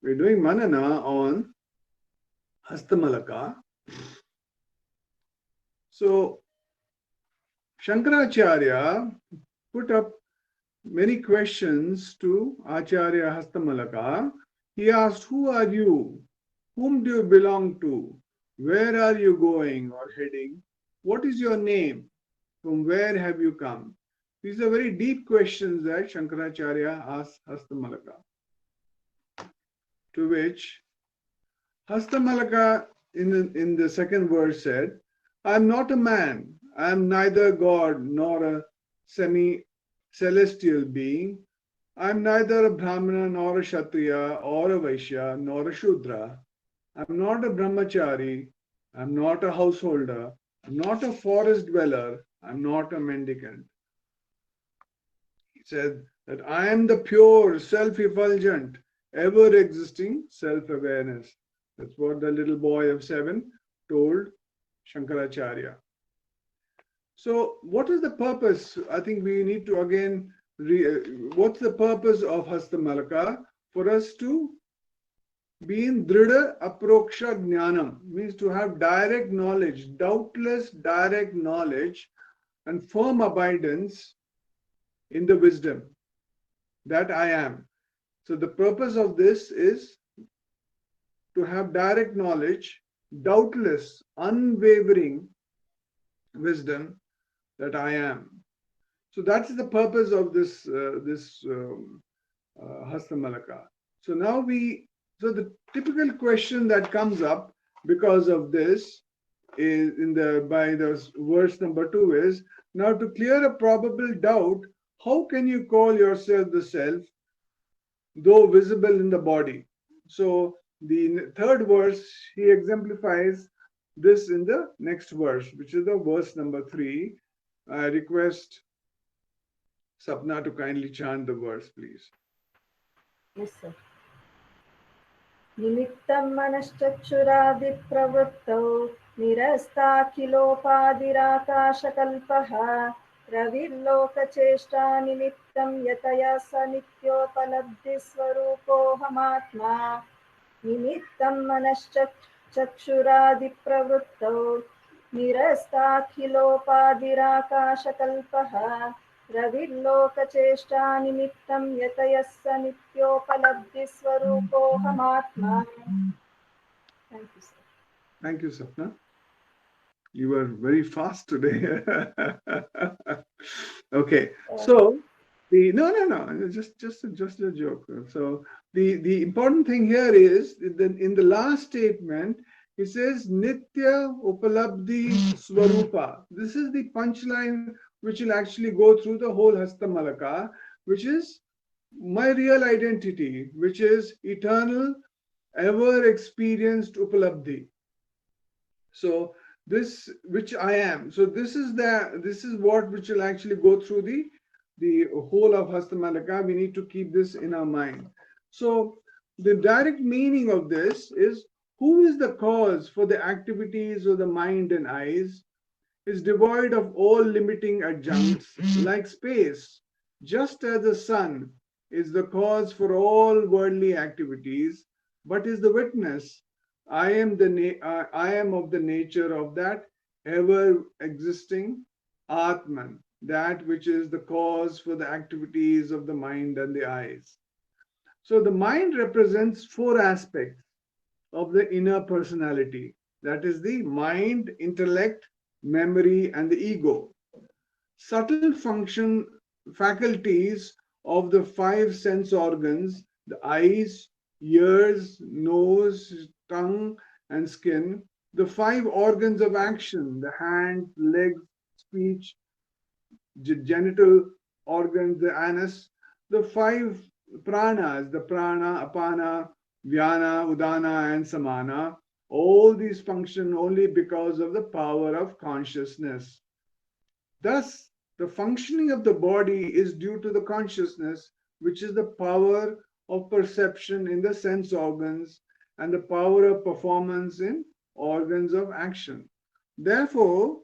We're doing manana on Hastamalaka. So Shankaracharya put up many questions to Acharya Hastamalaka. He asked, who are you? Whom do you belong to? Where are you going or heading? What is your name? From where have you come? These are very deep questions that Shankaracharya asked Hastamalaka. To which Hastamalaka in the second verse said, I am not a man. I am neither God nor a semi-celestial being. I am neither a Brahmana nor a Kshatriya or a Vaishya nor a Shudra. I am not a Brahmachari. I am not a householder. I am not a forest dweller. I am not a mendicant. He said that I am the pure, self-effulgent, ever-existing self-awareness. That's what the little boy of 7 told Shankaracharya. So what is the purpose? I think we need to again, what's the purpose of Hastamalaka? For us to be in Drida Aproksha Jnanam, means to have direct knowledge, doubtless direct knowledge and firm abidance in the wisdom that I am. So the purpose of this is to have direct knowledge, doubtless, unwavering wisdom that I am. So that's the purpose of this Hastamalaka. So now so the typical question that comes up because of this is by the verse number 2 is, now to clear a probable doubt, how can you call yourself the self, though visible in the body? So the third verse, he exemplifies this in the next verse, which is the verse number 3. I request Sapna to kindly chant the verse, please. Yes, sir. निमित्तं मनश्चक्षुरादिप्रवृत्तौ निरस्ताखिलोपादिराकाशकल्पः रविर्लोकचेष्टानिमित्तं यतया स नित्योपलब्धिस्वरूपोऽहमात्मा निमित्तं मनश्चक्षुरादिप्रवृत्तौ निरस्ताखिलोपादिराकाशकल्पः रविर्लोकचेष्टानिमित्तं यतयः स नित्योपलब्धिस्वरूपोऽहमात्मा. Thank you, sir. Thank you, Sapna. You were very fast today. Okay, so no, just a joke. So the important thing here is that in the last statement it says Nitya Upalabdhi Swarupa. This is the punchline which will actually go through the whole Hastamalaka, which is my real identity, which is eternal, ever experienced Upalabdhi. So this which I am. So this is what which will actually go through the whole of Hastamalaka. We need to keep this in our mind. So the direct meaning of this is, who is the cause for the activities of the mind and eyes, is devoid of all limiting adjuncts like space, just as the sun is the cause for all worldly activities, but is the witness. I am of the nature of that ever existing Atman, that which is the cause for the activities of the mind and the eyes. So the mind represents four aspects of the inner personality, that is the mind, intellect, memory, and the ego. Subtle function faculties of the five sense organs, the eyes, ears, nose, tongue, and skin, the five organs of action, the hands, legs, speech, genital organs, the anus, the five pranas, the prana, apana, vyana, udana, and samana, all these function only because of the power of consciousness. Thus, the functioning of the body is due to the consciousness, which is the power of perception in the sense organs and the power of performance in organs of action. Therefore,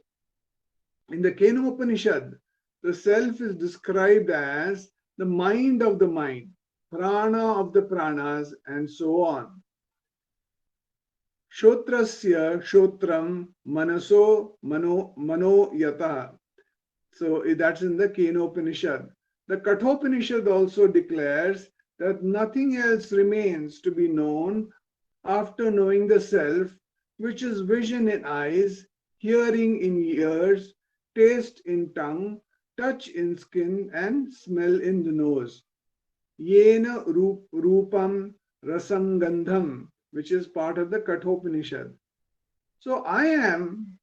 in the Kenopanishad, the self is described as the mind of the mind, prana of the pranas, and so on. Shotrasya shotram manaso mano yata. So that's in the Kenopanishad. The Kathopanishad also declares that nothing else remains to be known after knowing the self, which is vision in eyes, hearing in ears, taste in tongue, touch in skin, and smell in the nose. Yena rupam rasangandham, which is part of the Kathopanishad. So I am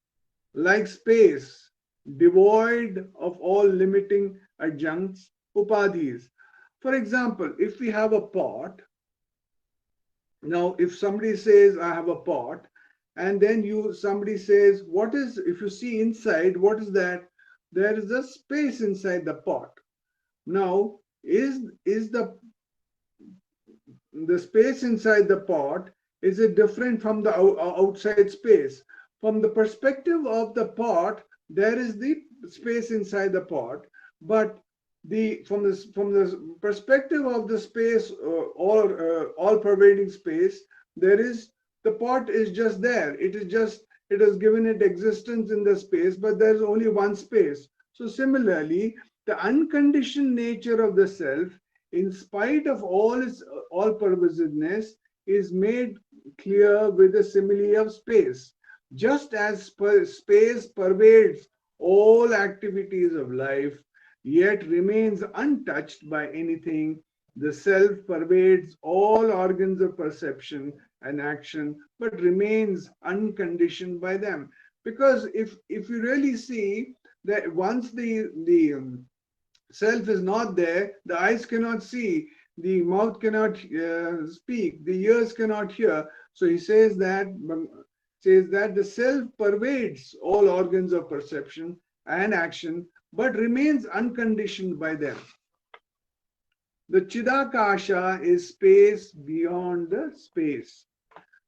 like space, devoid of all limiting adjuncts, upadhis. For example, if we have a pot, now if somebody says, I have a pot, and then somebody says, what is, if you see inside, what is that? There is a space inside the pot. Now, is the space inside the pot, is it different from the outside space? From the perspective of the pot, there is the space inside the pot, but from the perspective of the space, all pervading space, there is, the pot is just there. It has given it existence in the space, but there is only one space. So similarly, the unconditioned nature of the self, in spite of all its all pervasiveness, is made clear with the simile of space. Just as space pervades all activities of life, yet remains untouched by anything, the self pervades all organs of perception and action, but remains unconditioned by them. Because if you really see that once the self is not there, the eyes cannot see, the mouth cannot speak, the ears cannot hear. So he says that the self pervades all organs of perception and action, but remains unconditioned by them. The Chidakasha is space beyond the space.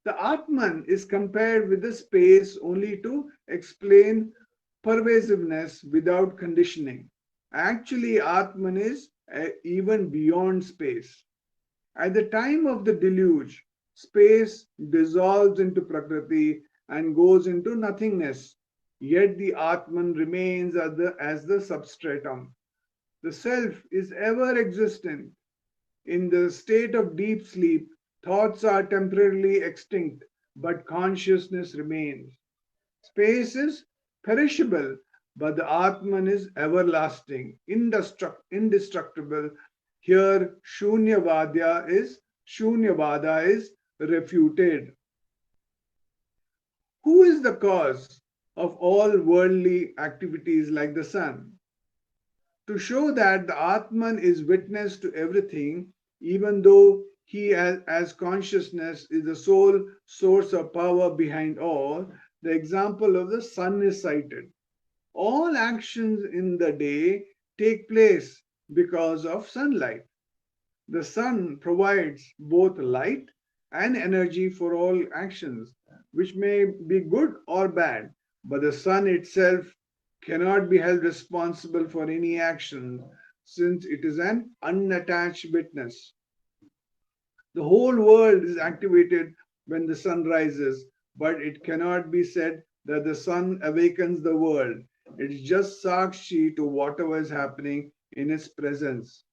The Atman is compared with the space only to explain pervasiveness without conditioning. Actually, Atman is even beyond space. At the time of the deluge, space dissolves into Prakriti and goes into nothingness, yet the Atman remains as the substratum. The self is ever existent. In the state of deep sleep, thoughts are temporarily extinct, but consciousness remains. Space is perishable, but the Atman is everlasting, indestructible. Here, Shunyavada is refuted. Who is the cause of all worldly activities like the sun? To show that the Atman is witness to everything, even though he as consciousness is the sole source of power behind all, the example of the sun is cited. All actions in the day take place because of sunlight. The sun provides both light and energy for all actions. which may be good or bad, but the sun itself cannot be held responsible for any action since it is an unattached witness. The whole world is activated when the sun rises, but it cannot be said that the sun awakens the world. It is just sakshi to whatever is happening in its presence.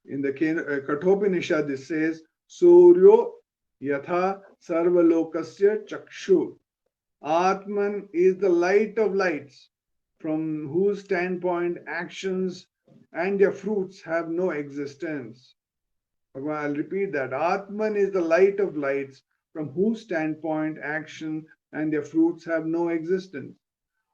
In the Kathopanishad, it says, Suryo yatha sarvalokasya chakshu. Atman is the light of lights, from whose standpoint actions and their fruits have no existence. I'll repeat that. Atman is the light of lights, from whose standpoint action and their fruits have no existence.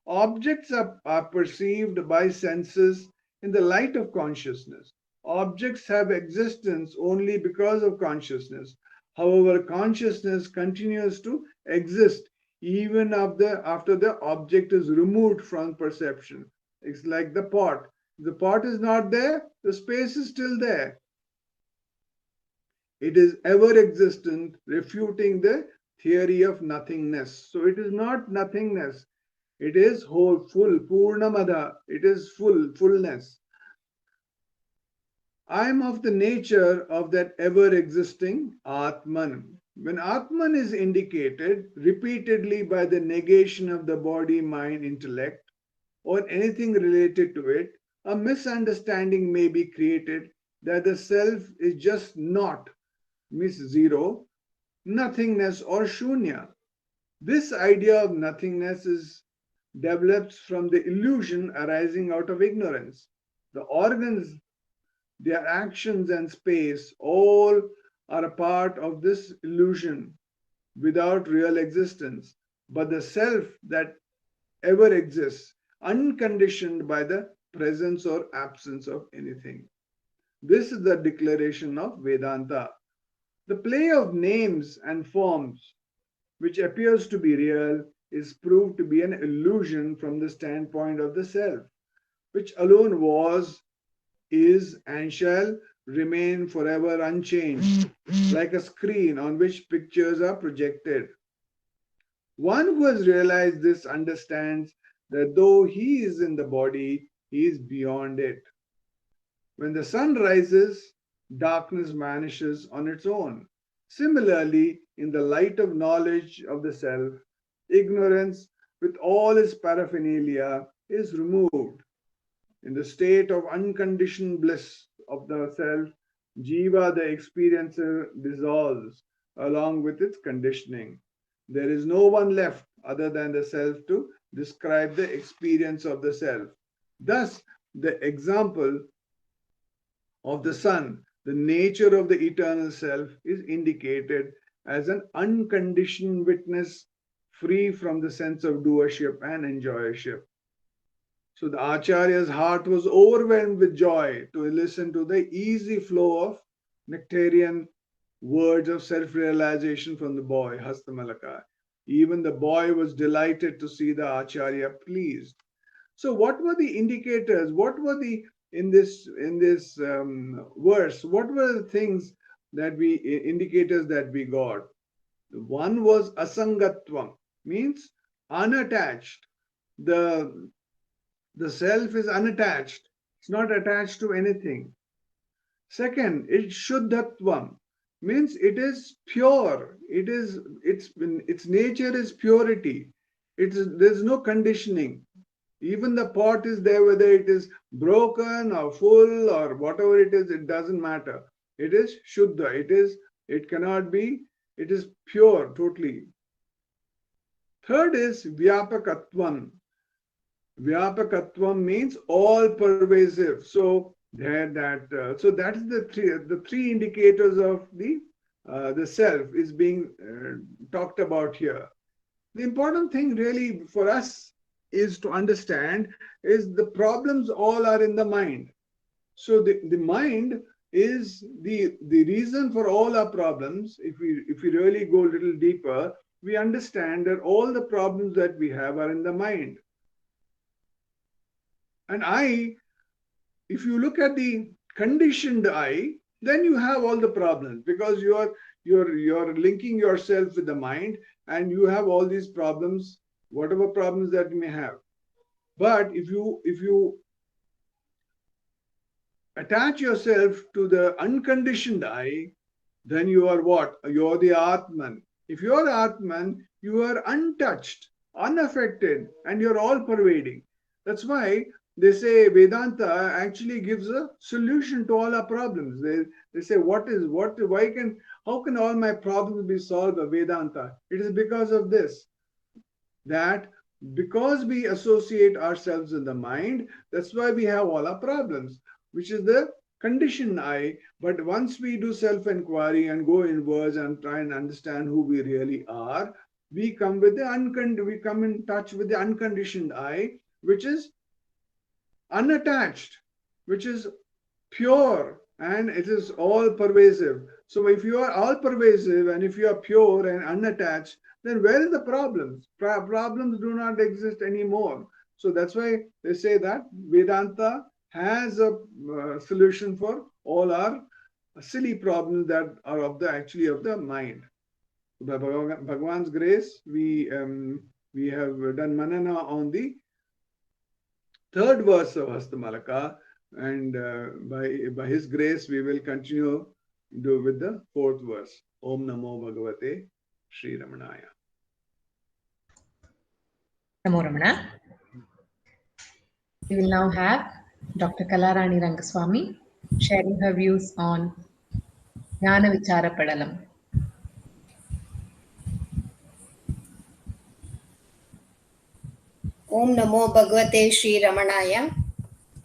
Objects are perceived by senses in the light of consciousness. Objects have existence only because of consciousness. However, consciousness continues to exist even after the object is removed from perception. It's like the pot. If the pot is not there, the space is still there. It is ever existent, refuting the theory of nothingness. So it is not nothingness. It is whole, full, purnamada. It is fullness. I am of the nature of that ever-existing Atman. When Atman is indicated repeatedly by the negation of the body, mind, intellect, or anything related to it, a misunderstanding may be created that the self is just not, means zero, nothingness or shunya. This idea of nothingness develops from the illusion arising out of ignorance. The organs, their actions and space, all are a part of this illusion without real existence. But the self that ever exists, unconditioned by the presence or absence of anything. This is the declaration of Vedanta. The play of names and forms, which appears to be real, is proved to be an illusion from the standpoint of the self, which alone was, is, and shall remain forever unchanged, like a screen on which pictures are projected. One who has realized this understands that though he is in the body, he is beyond it. When the sun rises, darkness vanishes on its own. Similarly, in the light of knowledge of the self, ignorance with all its paraphernalia is removed. In the state of unconditioned bliss of the self, Jiva, the experiencer, dissolves along with its conditioning. There is no one left other than the self to describe the experience of the self. Thus, the example of the sun, the nature of the eternal self, is indicated as an unconditioned witness, free from the sense of doership and enjoyership. So the Acharya's heart was overwhelmed with joy to listen to the easy flow of nectarian words of self-realization from the boy, Hastamalaka. Even the boy was delighted to see the Acharya pleased. So what were the indicators? What were the, in this verse, what were the things that indicators that we got? One was asangatvam, means unattached. The self is unattached. It's not attached to anything. Second, it's shuddhatvam, means it is pure. Its nature is purity. There's no conditioning. Even the pot is there, whether it is broken or full or whatever it is, it doesn't matter. It is shuddha. It cannot be, it is pure totally. Third is vyapakatvam. Vyapakatvam means all pervasive. So that is the three indicators of the self is being talked about here. The important thing really for us is to understand is the problems all are in the mind. So the mind is the reason for all our problems. If we really go a little deeper, we understand that all the problems that we have are in the mind. And if you look at the conditioned I, then you have all the problems because you're linking yourself with the mind, and you have all these problems, whatever problems that you may have. But if you attach yourself to the unconditioned I, then you are what? You are the Atman. If you are Atman, you are untouched, unaffected, and you're all pervading. That's why they say Vedanta actually gives a solution to all our problems. They say, how can all my problems be solved by Vedanta? It is because of this, that because we associate ourselves in the mind, that's why we have all our problems, which is the conditioned I. But once we do self-inquiry and go inwards and try and understand who we really are, we come in touch with the unconditioned I, which is unattached, which is pure, and it is all pervasive. So if you are all pervasive and if you are pure and unattached, then where is the problems? Problems do not exist anymore. So that's why they say that Vedanta has a solution for all our silly problems that are of the mind. By Bhagwan's grace, we have done manana on the third verse of Hastamalaka, and by his grace, we will continue with the fourth verse. Om Namo Bhagavate Sri Ramanaya. Namo Ramana. We will now have Dr. Kalarani Rangaswamy sharing her views on Jnana Vichara Padalam. ஓம் நமோ பகவதே ஸ்ரீ ரமணாய.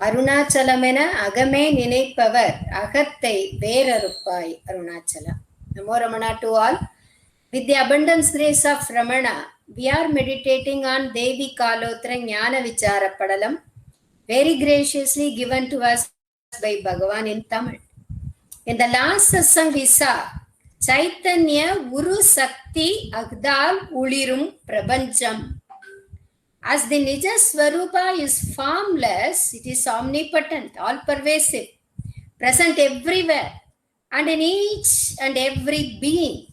அருணாச்சலமென அகமே நினைப்பவர் அகத்தை வேறறுப்பாய் Arunachalam. Namo Ramana to all. With the abundance grace of Ramana, we are meditating on Devi Kalotra Jnana Vichara Padalam, very graciously given to us by Bhagavan in Tamil. In the last satsang we saw Chaitanya Uru Sakti Agdal Ulirum Prabancham. As the Nija Swarupa is formless, it is omnipotent, all pervasive, present everywhere and in each and every being.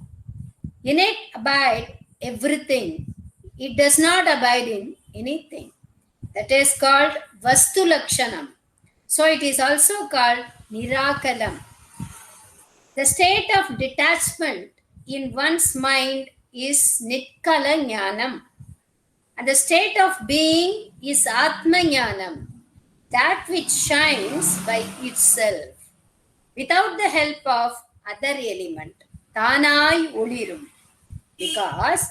In it abide everything. It does not abide in anything. That is called Vastu Lakshanam. So it is also called Nirakalam. The state of detachment in one's mind is Nitkala Jnanam. And the state of being is Atma Jnanam, that which shines by itself, without the help of other element. Tanai Ulirum. Because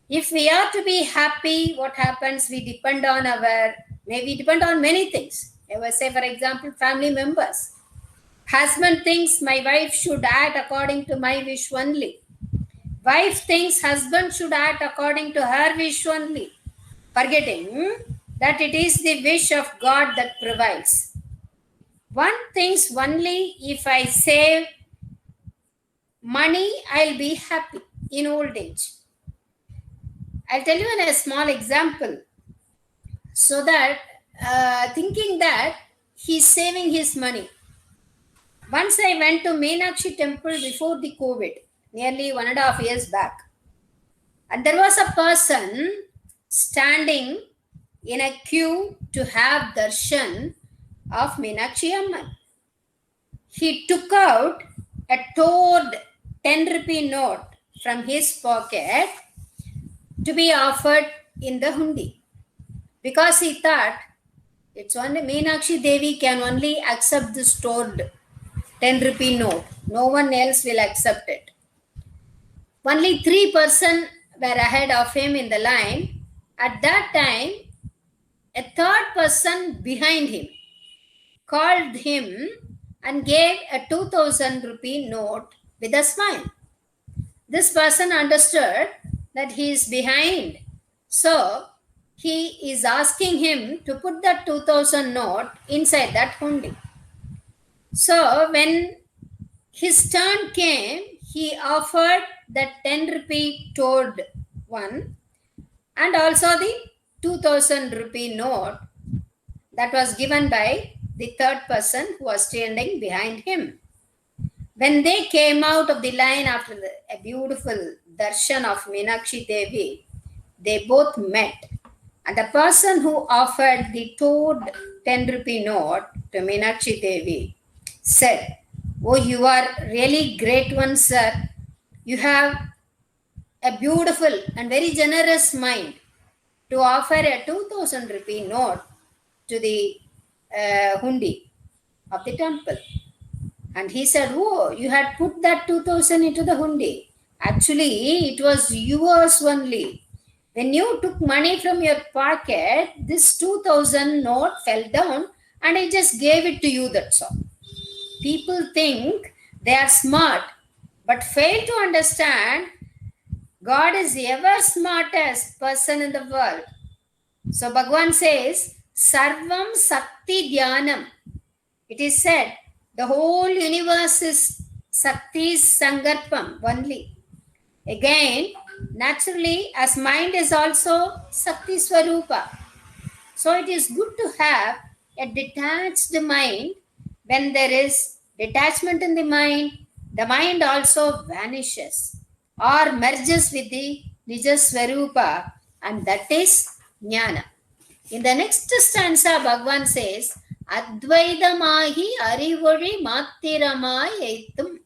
if we are to be happy, what happens? We depend on many things. I will say, for example, family members. Husband thinks my wife should act according to my wish only. Wife thinks husband should act according to her wish only, forgetting that it is the wish of God that provides. One thinks only, if I save money, I'll be happy in old age. I'll tell you in a small example. So that thinking that he's saving his money. Once I went to Meenakshi temple before the COVID, nearly 1.5 years back. And there was a person standing in a queue to have darshan of Meenakshi Amman. He took out a torn 10 rupee note from his pocket to be offered in the hundi. Because he thought it's only Meenakshi Devi can only accept this stored 10 rupee note. No one else will accept it. Only 3 persons were ahead of him in the line. At that time, a third person behind him called him and gave a 2000 rupee note with a smile. This person understood that he is behind. So, he is asking him to put that 2000 note inside that hundi. So, when his turn came, he offered that 10 rupee toad one and also the 2000 rupee note that was given by the third person who was standing behind him. When they came out of the line after a beautiful darshan of Meenakshi Devi, they both met. And the person who offered the toad 10 rupee note to Meenakshi Devi said, "Oh, you are really great one, sir. You have a beautiful and very generous mind to offer a 2000 rupee note to the hundi of the temple." And he said, "Oh, you had put that 2000 into the hundi. Actually, it was yours only. When you took money from your pocket, this 2000 note fell down and I just gave it to you, that's all." People think they are smart but fail to understand God is ever smartest person in the world. So Bhagavan says, Sarvam Sakti Dhyanam. It is said, the whole universe is Sakti's Sangarpam only. Again, naturally, as mind is also Sakti Swarupa. So it is good to have a detached mind. When there is detachment in the mind also vanishes or merges with the Nija Swarupa, and that is Jnana. In the next stanza, Bhagavan says, Advaidamahi Arivoli Mattiramai Eitum.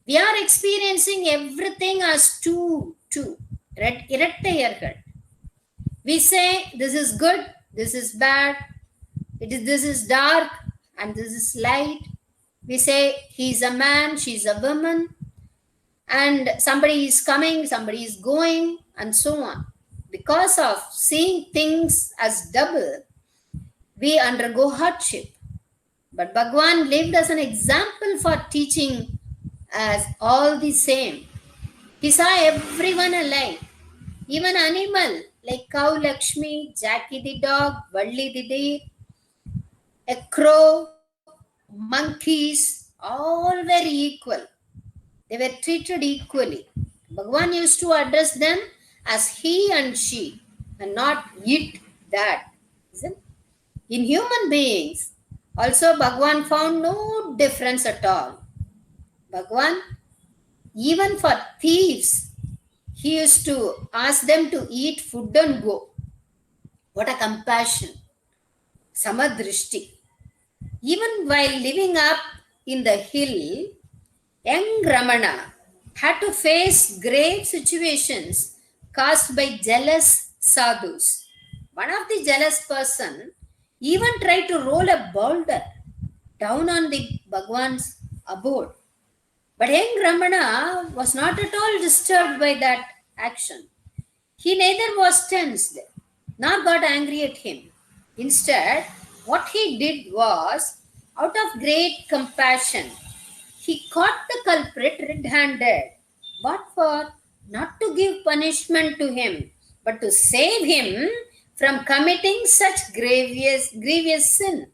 We are experiencing everything as two. Iratayargal. We say this is good, this is bad, this is dark, and this is light. We say he is a man, she is a woman, and somebody is coming, somebody is going, and so on. Because of seeing things as double, we undergo hardship. But Bhagavan lived as an example for teaching us all the same. He saw everyone alike, even animal like cow Lakshmi, Jackie the dog, Valli the deer, a crow, monkeys, all were equal. They were treated equally. Bhagavan used to address them as he and she, and not it, that. Isn't? In human beings, also Bhagavan found no difference at all. Bhagavan, even for thieves, he used to ask them to eat food and go. What a compassion. Samadrishti. Even while living up in the hill, young Ramana had to face grave situations caused by jealous sadhus. One of the jealous person even tried to roll a boulder down on the Bhagwan's abode. But young Ramana was not at all disturbed by that action. He neither was tensed nor got angry at him. Instead, what he did was, out of great compassion, he caught the culprit red-handed. What for? Not to give punishment to him, but to save him from committing such grievous sin.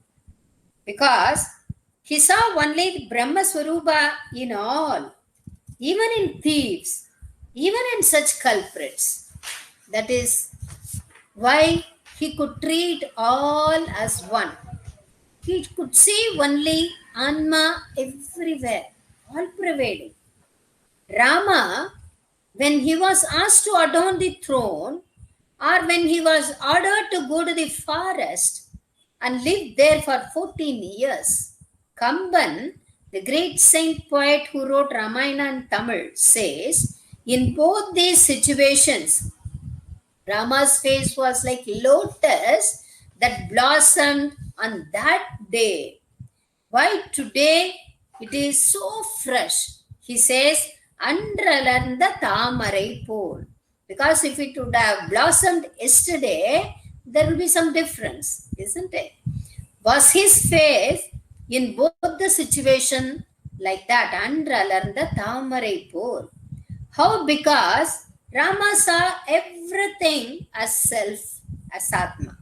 Because he saw only the Brahma Swarupa in all, even in thieves, even in such culprits. That is why he could treat all as one. He could see only Anma everywhere, all pervading. Rama, when he was asked to adorn the throne, or when he was ordered to go to the forest and live there for 14 years, Kamban, the great saint poet who wrote Ramayana in Tamil, says, in both these situations, Rama's face was like lotus that blossomed on that day. Why today it is so fresh? He says, Andralarnda Tamarai Pol. Because if it would have blossomed yesterday, there will be some difference, isn't it? Was his face in both the situation like that? Andralarnda Tamarai Pol. How? Because Rama saw everything as self, as Atma.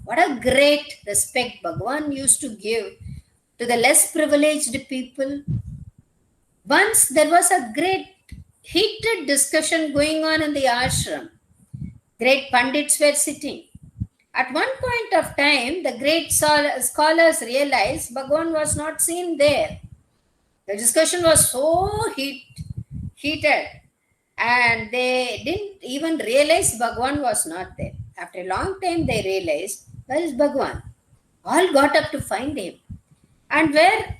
What a great respect Bhagavan used to give to the less privileged people. Once there was a great heated discussion going on in the ashram. Great pandits were sitting. At one point of time, the great scholars realized Bhagavan was not seen there. The discussion was so heated. and they didn't even realize Bhagwan was not there. After a long time, they realized, where is Bhagwan? All got up to find him. And they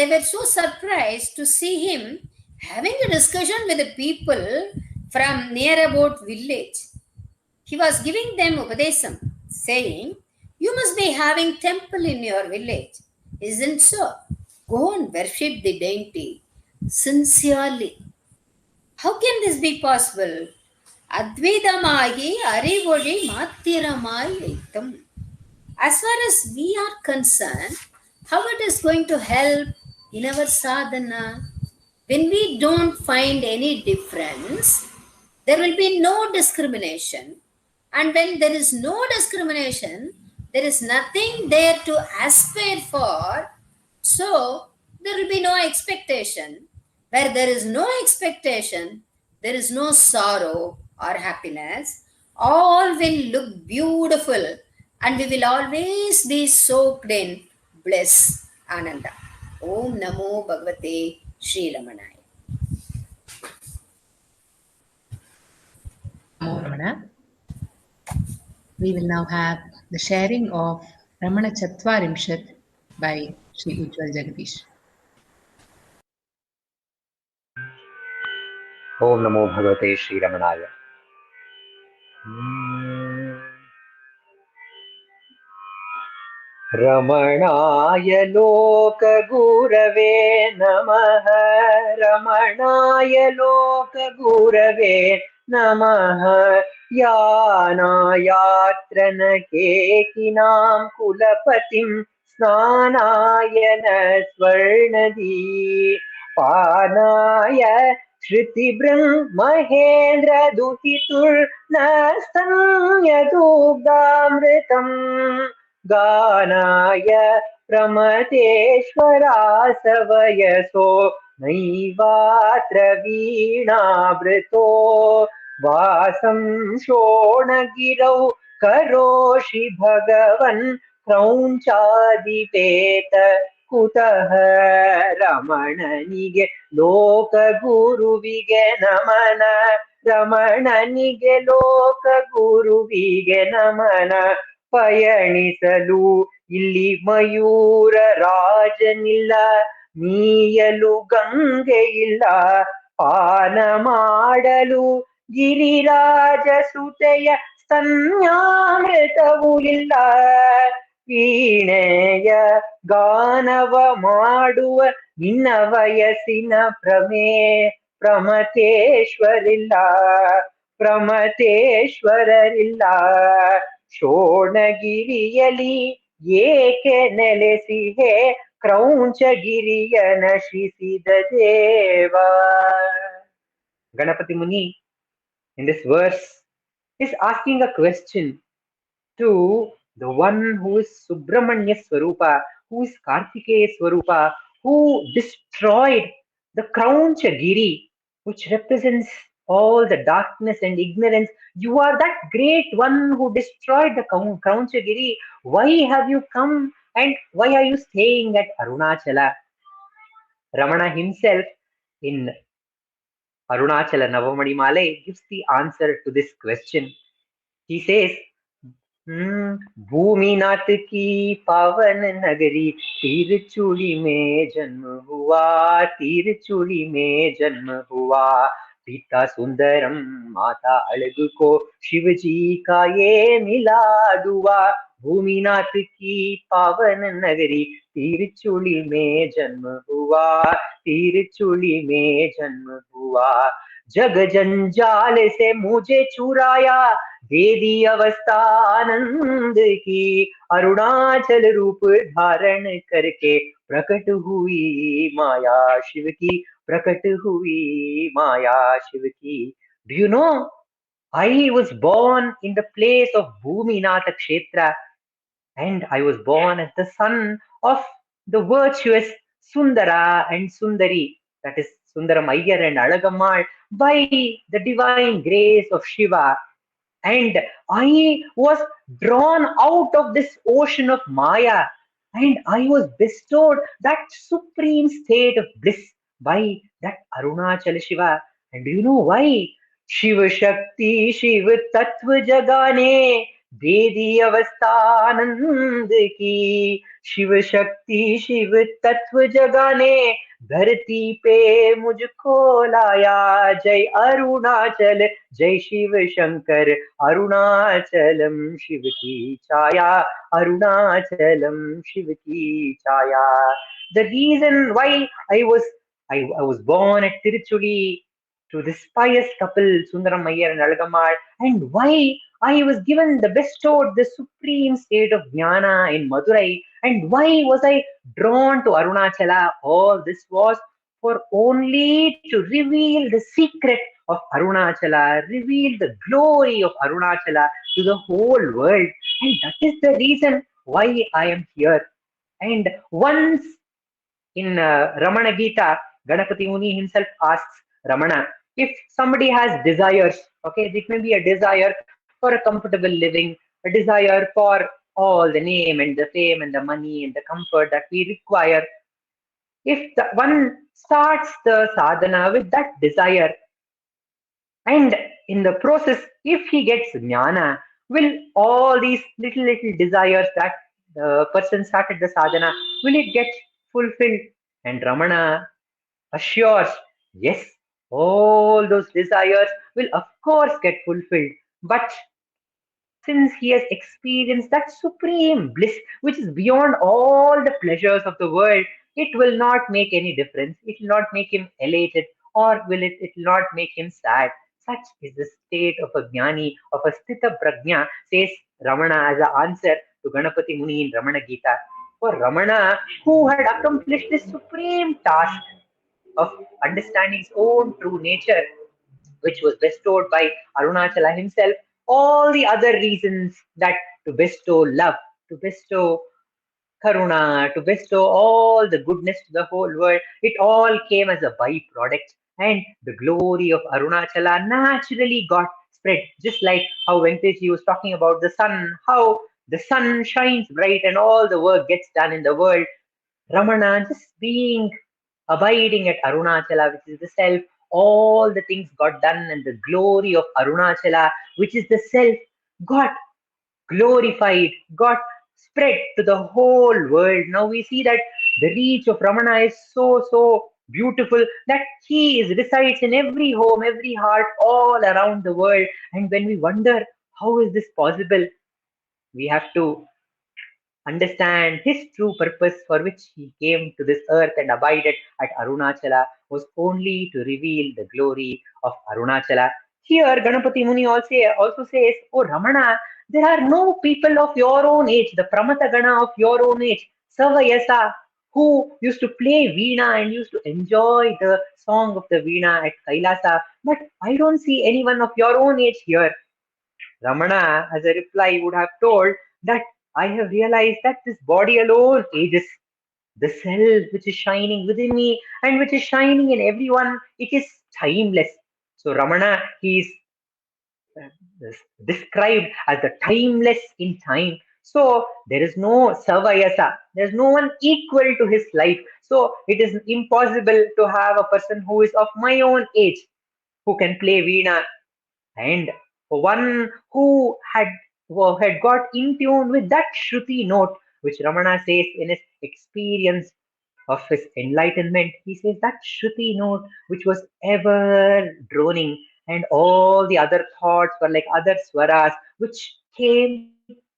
were so surprised to see him having a discussion with the people from near about village. He was giving them upadesam, saying, you must be having temple in your village, isn't so? Go and worship the deity sincerely. How can this be possible? Advidamahi arivodi mattiramai aitam. As far as we are concerned, how it is going to help in our sadhana? When we don't find any difference, there will be no discrimination. And when there is no discrimination, there is nothing there to aspire for. So, there will be no expectation. Where there is no expectation, there is no sorrow or happiness. All will look beautiful and we will always be soaked in bliss, Ananda. Om Namo Bhagavate Sri Ramanaya. Namo Ramana. We will now have the sharing of Ramanacentre by Sri Ujjwal Jagadish. Om Namo Bhagavate Sri Ramanaya. Ramanaya Loka Gurave Namaha. Ramanaya Loka Gurave Namaha. Yana Yatrana Kekinam Kulapatim Snanayana Swarnadi Panaya Shriti Mahendra Duhitur Nastanya Dugdamritam Ganaya Pramateshwara Savayaso Naivatra Veena Vasam Shonagirau Karoshi Bhagavan Kraunchadipeta Kutaha Ramananige Loka Guru Vige Namana Ramananige Loka Guru Vige Namana ಪಯಣಿಸಲು ಇಲ್ಲಿ ಮಯೂರ ರಾಜನಿಲ್ಲ ಮೀಯಲು ಗಂಗೆ ಇಲ್ಲ ಪಾನ ಮಾಡಲು ಗಿರಿರಾಜ ಸುತೆಯ ಸ್ತನ್ಯಾಮೃತವೂ ಇಲ್ಲ ವೀಣೆಯ ಗಾನವ ಮಾಡುವ ನಿನ್ನ ವಯಸ್ಸಿನ ಪ್ರಮತೇಶ್ವರಿಲ್ಲ ಪ್ರಮತೇಶ್ವರರಿಲ್ಲ ಶೋಣಗಿರಿಯಲಿ ಏಕೆ ನೆಲೆಸಿಹೆ ಕ್ರೌಂಚಗಿರಿಯ ನಶಿಸಿದ ದೇವ. Ganapati Muni in this verse is asking a question to the one who is Subramanya Swarupa, who is Kartikeya Swarupa, who destroyed the Kraunchagiri, which represents all the darkness and ignorance. You are that great one who destroyed the Kraunchagiri. Why have you come and why are you staying at Arunachala? Ramana himself in Arunachala Navamani Male gives the answer to this question. He says, Bhuminath की पावन नगरी तिरचुली में जन्म हुआ, तिरचुली में जन्म हुआ। पिता सुंदरम माता अलग को शिव जी का ये मिलाद हुआ। भूमिनाथ की पावन नगरी तिरचुली में जन्म हुआ, तिरचुली में जन्म हुआ। जग जंजाल से मुझे चुराया, दे दी अवस्था आनंद की। अरुणाचल रूप धारण करके प्रकट हुई माया शिव की, प्रकट हुई माया शिव की। Do you know, I was born in the place of Bhuminatha Kshetra, and I was born as the son of the virtuous Sundara and Sundari, that is Sundaram Iyer and Alagammal, by the divine grace of Shiva. And I was drawn out of this ocean of Maya, and I was bestowed that supreme state of bliss by that Arunachala Shiva. And do you know why? Shiva Shakti Shiv Tattva Jagane Vedi Avasthanand ki Shiva Shakti Shiv Tattva Jagane धरती पे मुझको लाया जय अरुणाचल जय शिव शंकर अरुणाचलम शिव की छाया अरुणाचलम शिव की छाया. The reason why I was born at Tiruchuli to this pious couple, Sundaram Iyer and Alagammal, and why I was given the bestowed the supreme state of jnana in Madurai, and why was I drawn to Arunachala. All this was for only to reveal the secret of Arunachala, reveal the glory of Arunachala to the whole world, and that is the reason why I am here. And once in Ramana Gita, Ganapati Muni himself asks Ramana, if somebody has desires, okay, it may be a desire for a comfortable living, a desire for all the name and the fame and the money and the comfort that we require. If one starts the sadhana with that desire, and in the process, if he gets jnana, will all these little desires that the person started the sadhana, will it get fulfilled? And Ramana assures, yes, all those desires will of course get fulfilled. But since he has experienced that supreme bliss, which is beyond all the pleasures of the world, it will not make any difference. It will not make him elated, or it will not make him sad. Such is the state of a jnani, of a sthita prajna, says Ramana as an answer to Ganapati Muni in Ramana Gita. For Ramana, who had accomplished this supreme task of understanding his own true nature, which was bestowed by Arunachala himself, all the other reasons that to bestow love, to bestow karuna, to bestow all the goodness to the whole world, it all came as a byproduct. And the glory of Arunachala naturally got spread, just like how Venkateshji was talking about the sun, how the sun shines bright and all the work gets done in the world. Ramana just being abiding at Arunachala, which is the self, all the things got done, and the glory of Arunachala, which is the self, got glorified, got spread to the whole world. Now we see that the reach of Ramana is so beautiful that he resides in every home, every heart, all around the world. And when we wonder how is this possible, we have to understand his true purpose for which he came to this earth and abided at Arunachala was only to reveal the glory of Arunachala. Here, Ganapati Muni also says, Oh Ramana, there are no people of your own age, the Pramata Gana of your own age, Savayasa, who used to play Veena and used to enjoy the song of the Veena at Kailasa. But I don't see anyone of your own age here. Ramana, as a reply, would have told that I have realized that this body alone ages. The self which is shining within me and which is shining in everyone, it is timeless. So Ramana, he is described as the timeless in time. So there is no Savayasa, there is no one equal to his life. So it is impossible to have a person who is of my own age who can play Veena, and one who had got in tune with that Shruti note, which Ramana says in his experience of his enlightenment, he says that Shruti note which was ever droning, and all the other thoughts were like other swaras which came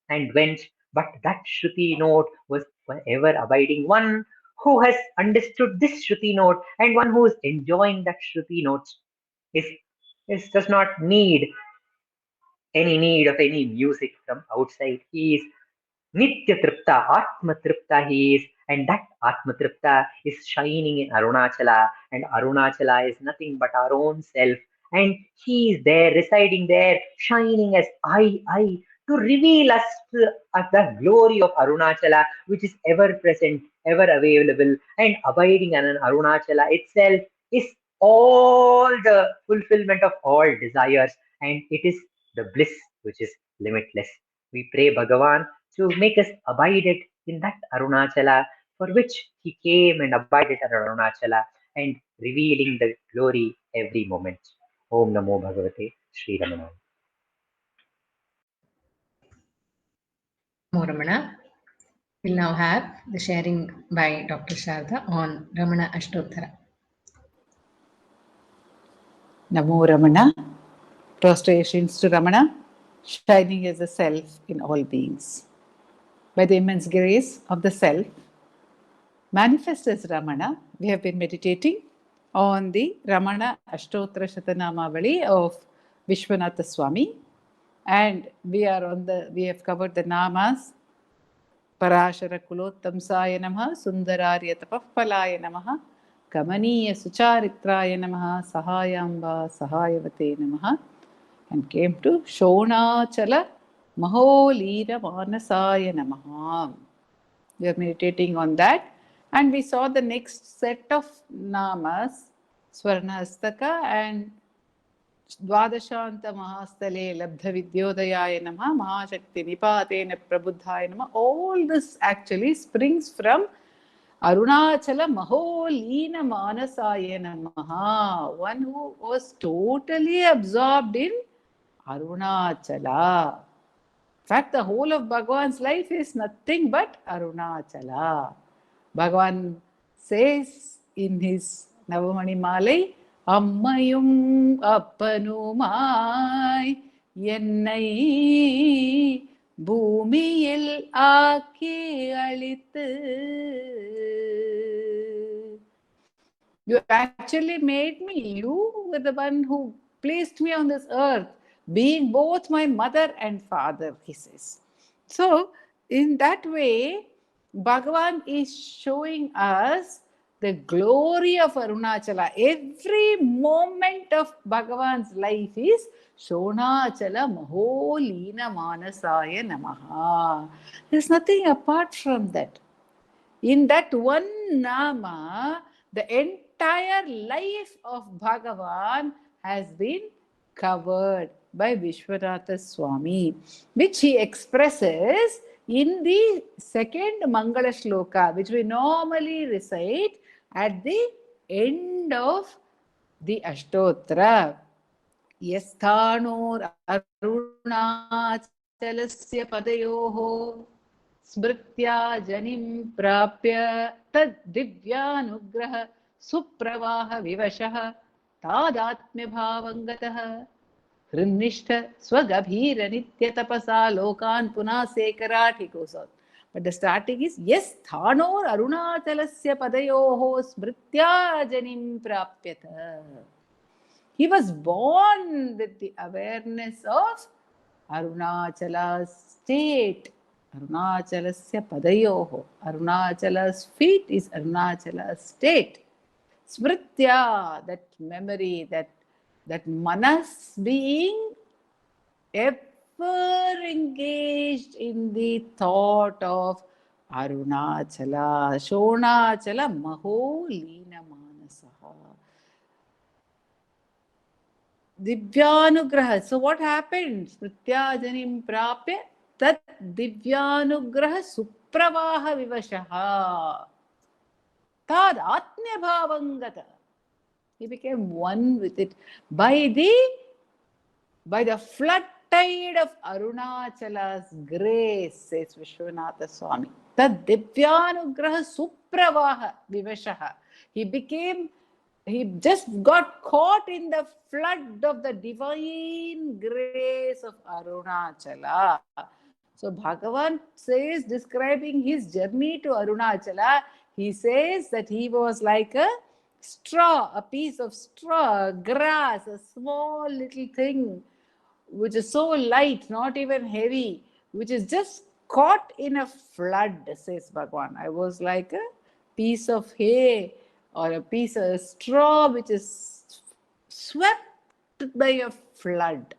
and went, but that Shruti note was forever abiding. One who has understood this Shruti note and one who is enjoying that Shruti note is, does not need any need of any music from outside. He is Nitya Tripta, Atma Tripta he is, and that Atma Tripta is shining in Arunachala, and Arunachala is nothing but our own self, and he is there, residing there, shining as I, to reveal us the glory of Arunachala, which is ever present, ever available, and abiding in an Arunachala itself is all the fulfillment of all desires, and it is the bliss which is limitless. We pray Bhagavan to make us abided in that Arunachala for which he came and abided at Arunachala and revealing the glory every moment. Om Namo Bhagavate Sri Ramanaya. Ramana. We'll now have the sharing by Dr. Sharda on Ramana Ashtottara. Namo Ramana. Prostrations to Ramana, shining as a self in all beings. By the immense grace of the self, manifest as Ramana, we have been meditating on the Ramana Ashtottara Shatanamavali of Vishwanatha Swami, and we have covered the namas Parashara Kulottamsaya Namaha, Sundararya Tapapalaya Namaha, Kamaniya Sucharitraya Namaha, Sahayamba Sahayavate Namaha, and came to Shonachala Maholira Manasaya Namaha. We are meditating on that, and we saw the next set of namas, Swarnastaka and Dvadashanta Mahastale Labdha Vidyodayaya Namaha, Mahashakti Nipatena Prabuddhaya Namaha. All this actually springs from Arunachala Maholina Manasaya Namaha, one who was totally absorbed in Arunachala. In fact, the whole of Bhagavan's life is nothing but Arunachala. Bhagavan says in his Navamani Malai, Ammayum Appanumai Yennai Bhumiyil Aaki Alithu. You actually made me. You were the one who placed me on this earth, being both my mother and father, he says. So, in that way, Bhagavan is showing us the glory of Arunachala. Every moment of Bhagavan's life is Shonachala Maholina Manasaya Namaha. There's nothing apart from that. In that one nama, the entire life of Bhagavan has been covered by Vishwanatha Swami, which he expresses in the second Mangala Shloka, which we normally recite at the end of the Ashtottara. Yasthanor arunachalasya padayoho Smritya janim prapya tad divyanugraha supravaha vivashaha tadatmya bhavangataha hrinnishta swagabhira nitya tapasa lokan punasekara. He goes on. But the starting is yes thanor arunachalasya padayoho smritya janim prapyata. He was born with the awareness of Arunachala's state. Arunachalasya padayoho. Arunachala's feet is Arunachala's state. Smritya, that memory, that manas being ever engaged in the thought of Arunachala. Shonachala Maholina Manasaha. Divyanugraha. So what happened? Smritya janim prapya tat divyanugraha supravaha vivashaha. Tad atmya bhavangata. He became one with it by the flood tide of Arunachala's grace, says Vishwanatha Swami. Tad divyanugraha supravaha vivashaha. He just got caught in the flood of the divine grace of Arunachala. So Bhagavan says, describing his journey to Arunachala, he says that he was like a straw, a piece of straw, grass, a small little thing, which is so light, not even heavy, which is just caught in a flood, says Bhagavan. I was like a piece of hay or a piece of straw which is swept by a flood.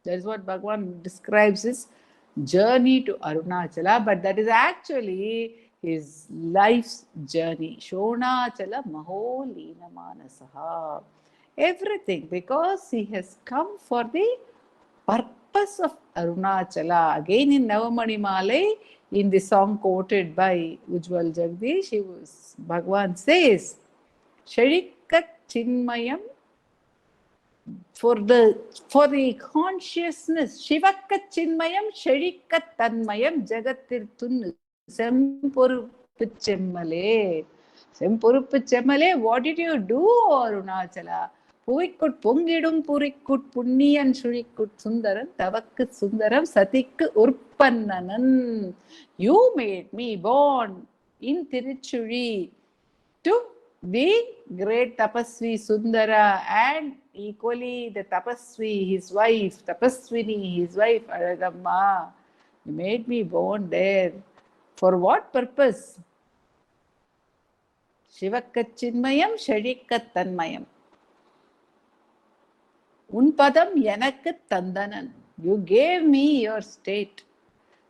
That is what Bhagavan describes his journey to Arunachala, but that is actually his life's journey. Shonachala Maholina Manasaha. Everything, because he has come for the purpose of Arunachala. Again in Navamani Malai, in the song quoted by Ujjwal Jagdish, Bhagavan says, Sharikat Chinmayam for the consciousness. Shivakka chinmayam, sharikka tanmayam, jagatir tun sempuruppu chemmale. Sempuruppu chemmale, what did you do, Arunachala? Puvikut pongidum purikut punniyan shurikut sundaram, tavakku sundaram, satikku urpannanan. You made me born in Tiruchuri to the great Tapasvi Sundara, and equally the Tapasvi, his wife, Tapaswini, his wife Aragamma. You made me born there. For what purpose? Shivakka Chinmayam, Sharikka Tanmayam. Unpadam Yanakka Tandanan. You gave me your state.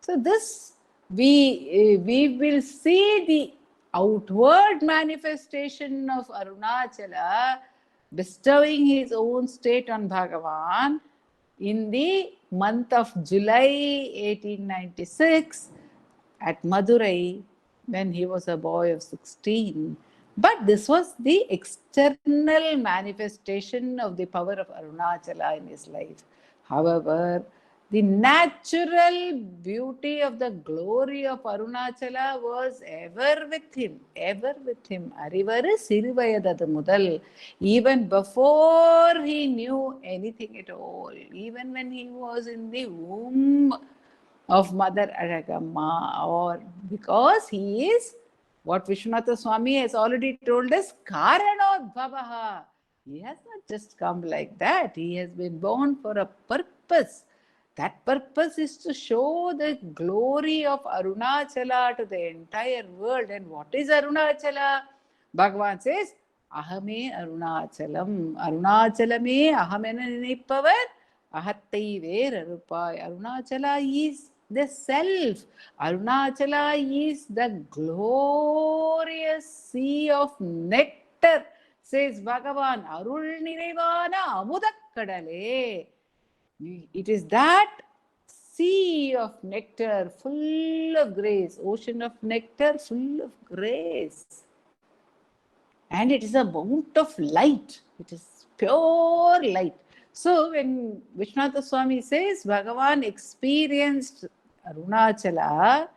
So this, we will see the outward manifestation of Arunachala bestowing his own state on Bhagavan in the month of July 1896 at Madurai when he was a boy of 16. But this was the external manifestation of the power of Arunachala in his life. However, the natural beauty of the glory of Arunachala was ever with him, ever with him. Arivaru siruvayadadu mudal, even before he knew anything at all, even when he was in the womb of Mother Aragamma, or because he is what Vishwanatha Swami has already told us, Karanodbhavaha. He has not just come like that. He has been born for a purpose. That purpose is to show the glory of Arunachala to the entire world. And what is Arunachala? Bhagavan says, Ahame Arunachalam. Arunachalame Ahamena Nippavar Ahattai Verarupai. Arunachala is the self. Arunachala is the glorious sea of nectar, says Bhagavan. Arul Nirevana Amudakkadale. It is that sea of nectar, full of grace, ocean of nectar, full of grace. And it is a mount of light. It is pure light. So when Vishwanatha Swami says Bhagavan experienced Arunachala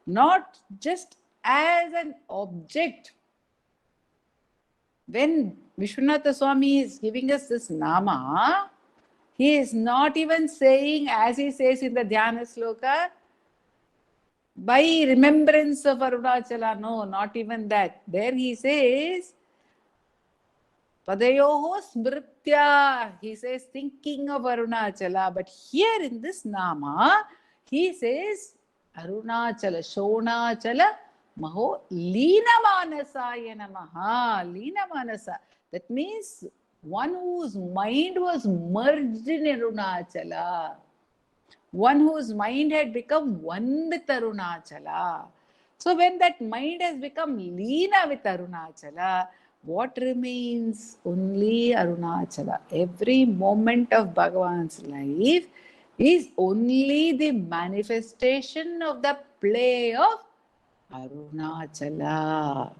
not just as an object, when Vishwanatha Swami is giving us this nama, he is not even saying, as he says in the Dhyana Sloka, by remembrance of Arunachala. No, not even that. There he says, Padayoho Smritya. He says, thinking of Arunachala. But here in this nama, he says, Arunachala, Shonachala, Maho, Leena Manasaya Namaha. Leena Manasa. That means one whose mind was merged in Arunachala. One whose mind had become one with Arunachala. So when that mind has become Leena with Arunachala, what remains? Only Arunachala. Every moment of Bhagavan's life is only the manifestation of the play of Arunachala.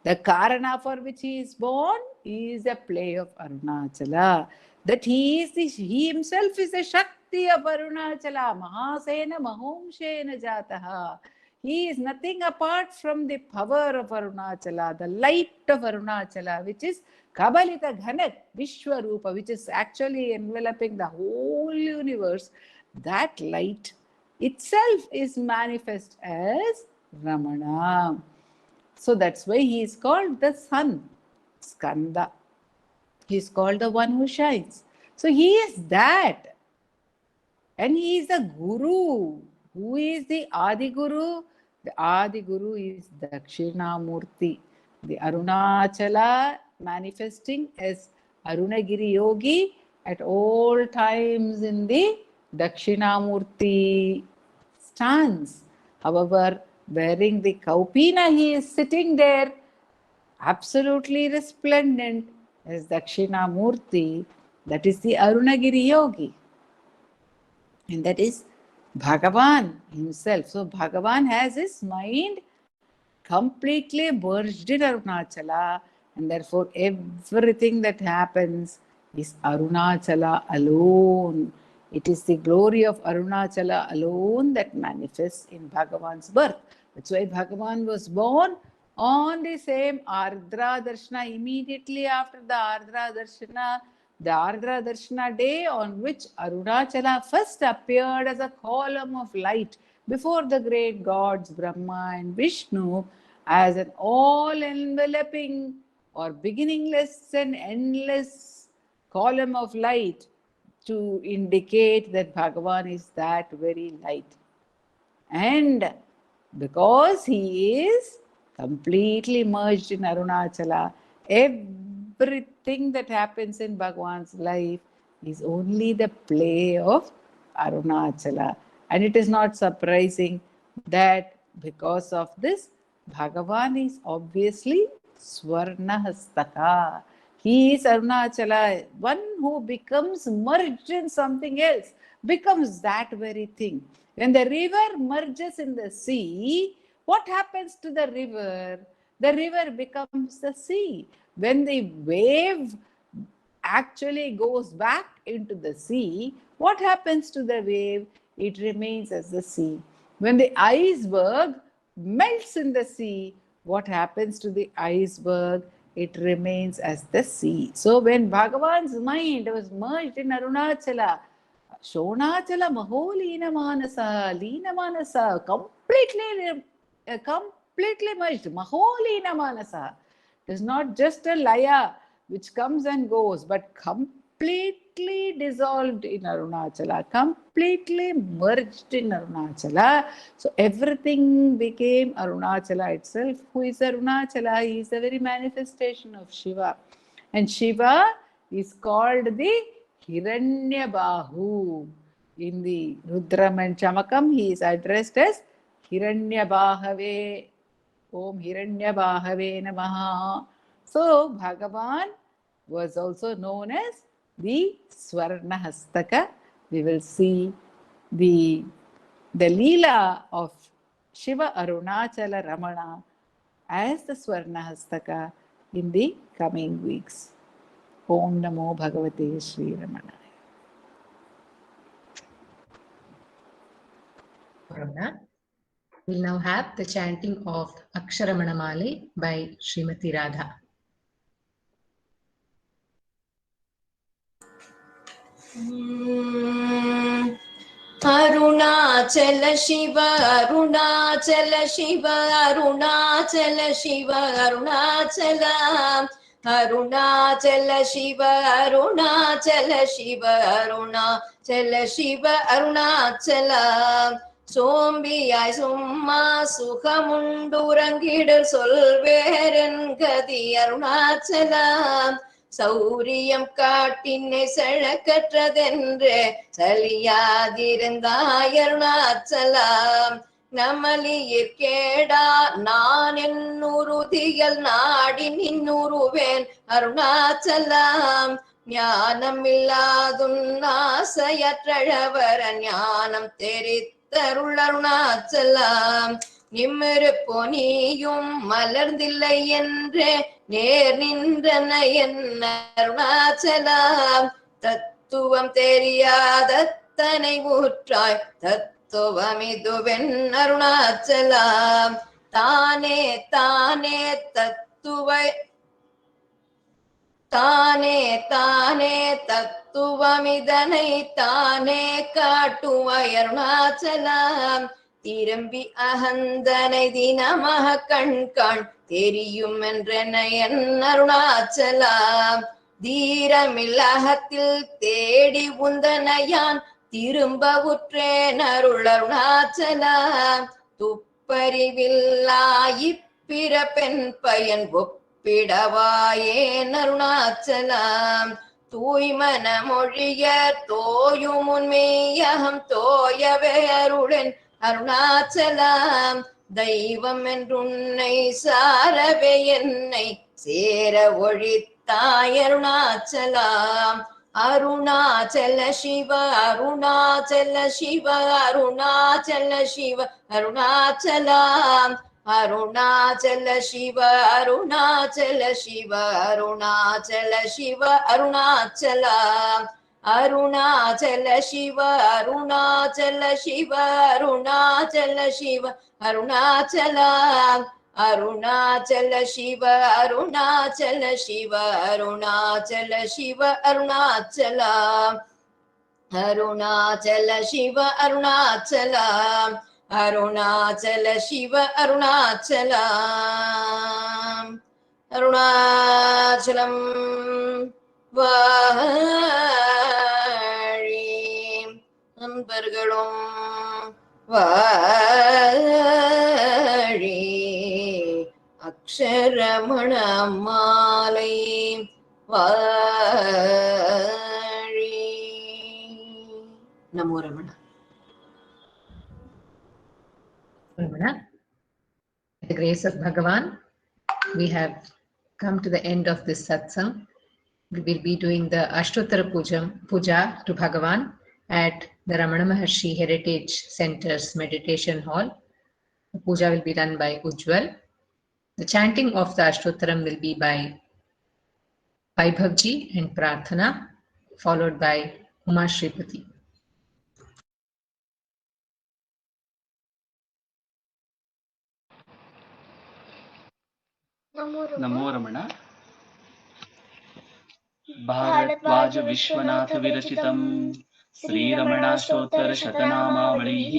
The Karana for which he is born is a play of Arunachala. That he himself is the Shakti of Arunachala. Mahasena Mahomshena Jataha. He is nothing apart from the power of Arunachala, the light of Arunachala, which is Kabalita Ghanak, Vishwarupa, which is actually enveloping the whole universe. That light itself is manifest as Ramana. So that's why he is called the sun, Skanda. He is called the one who shines. So he is that. And he is the Guru. Who is the Adi Guru? The Adi Guru is Dakshinamurti. The Arunachala manifesting as Arunagiri Yogi at all times in the Dakshinamurti stance. However, wearing the Kaupina, he is sitting there absolutely resplendent as Dakshinamurti. That is the Arunagiri Yogi. And that is Bhagavan himself. So Bhagavan has his mind completely merged in Arunachala, and therefore everything that happens is Arunachala alone. It is the glory of Arunachala alone that manifests in Bhagavan's birth. That's why Bhagavan was born on the same Ardra Darshana, immediately after the Ardra Darshana day, on which Arunachala first appeared as a column of light before the great gods Brahma and Vishnu, as an all-enveloping or beginningless and endless column of light to indicate that Bhagavan is that very light. And because he is completely merged in Arunachala, everything that happens in Bhagavan's life is only the play of Arunachala. And it is not surprising that because of this, Bhagavan is obviously Swarnahastaka. He is Arunachala. One who becomes merged in something else becomes that very thing. When the river merges in the sea, what happens to the river? The river becomes the sea. When the wave actually goes back into the sea, what happens to the wave? It remains as the sea. When the iceberg melts in the sea, what happens to the iceberg? It remains as the sea. So when Bhagavan's mind was merged in Arunachala, Shonachala Maholina Manasa, Lina Manasa, completely merged. Maholina Manasa. It is not just a laya which comes and goes, but completely dissolved in Arunachala, completely merged in Arunachala. So everything became Arunachala itself. Who is Arunachala? He is the very manifestation of Shiva. And Shiva is called the Hiranyabahu. In the Rudram and Chamakam, he is addressed as Hiranyabahave. Om Hiranyabahave Namaha. So Bhagavan was also known as the Swarnahastaka. We will see the Leela of Shiva Arunachala Ramana as the Swarnahastaka in the coming weeks. Om Namo Bhagavate Sri Ramanaya. Ramana. We'll now have the chanting of Aksharamanamali by Srimati Radha. Arunachala Shiva, Arunachala Shiva, Arunachala Shiva, Arunachala. Arunachala Shiva, Arunachala Shiva, Arunachala Shiva, Arunachala. சோம்பியாய் சும்மா சுகமுண்டுறங்கிடல் சொல்வேரன் கதி அருணாச்சலம். சௌரியம் காட்டினை செழக்கற்றதென்றே சலியாதிருந்தாய் அருணாச்சலம். நமலியிற்கேடா நான் என்னுறுதியல் நாடி நின்னுருவேன் அருணாச்சலம். ஞானமில்லாதுன்னாசையற்றழவர ஞானம் தெரித்தருள் அருணாச்சலம். நிமிரு பொனியும் மலர்ந்தில்லை என்றே நேர் நின்றன என்ன அருணாச்சலம். தத்துவம் தெரியாதத்தனை ஊற்றாய் தத்துவமிதுவென் அருணாச்சலம். தானே தானே தத்துவை தானே தானே தத்துவமிதனை தானே காட்டுவாய் அருணாச்சலம். திரும்பி அகந்தனை தினமாக கண்காண் தெரியும் என்றென என் அருணாச்சலம். தீரமில்லகத்தில் தேடி உந்தனையான் திரும்ப உற்றேன் அருள் அருணாச்சலம். துப்பறிவில்லாயிப்பிறப்பெண் பயன் ஒப்பிடவாயேன் அருணாச்சலம். தூய்மன மொழிய தோயும் உண்மையகம் தோயவே அருளென் அருணாச்சலம். தெய்வம் என்றுன்னை சாரவே என்னை சேர ஒழித்தாய் அருணாச்சலம். அருணாச்சல சிவ, அருணாச்சல சிவ, அருணாச்சல சிவ, அருணாச்சலம். अरुणाचल शिव अरुणाचल शिव अरुणाचल शिव अरुणाचल अरुणाचल शिव अरुणाचल शिव अरुणाचल शिव अरुणाचल अरुणाचल शिव अरुणाचल शिव अरुणाचल शिव अरुणाचल अरुणाचल शिव अरुणाचल अरुणाचल शिव अरुणाचल अरुणाचलं வாழி நண்பர்களும் வாழி அக்ஷரமண மாலை வாழி நமோ Ramana. Ramana. With the grace of Bhagavan, we have come to the end of this satsang. We will be doing the Ashtottara Puja to Bhagavan at the Ramana Maharshi Heritage Center's Meditation Hall. The puja will be done by Ujjwal. The chanting of the Ashtottaram will be by Vaibhavji and Prarthana, followed by Uma Shripati. नमो रमण भारद्वाज विश्वनाथ विरचितं श्रीरमणाष्टोत्तर शतनामावलिः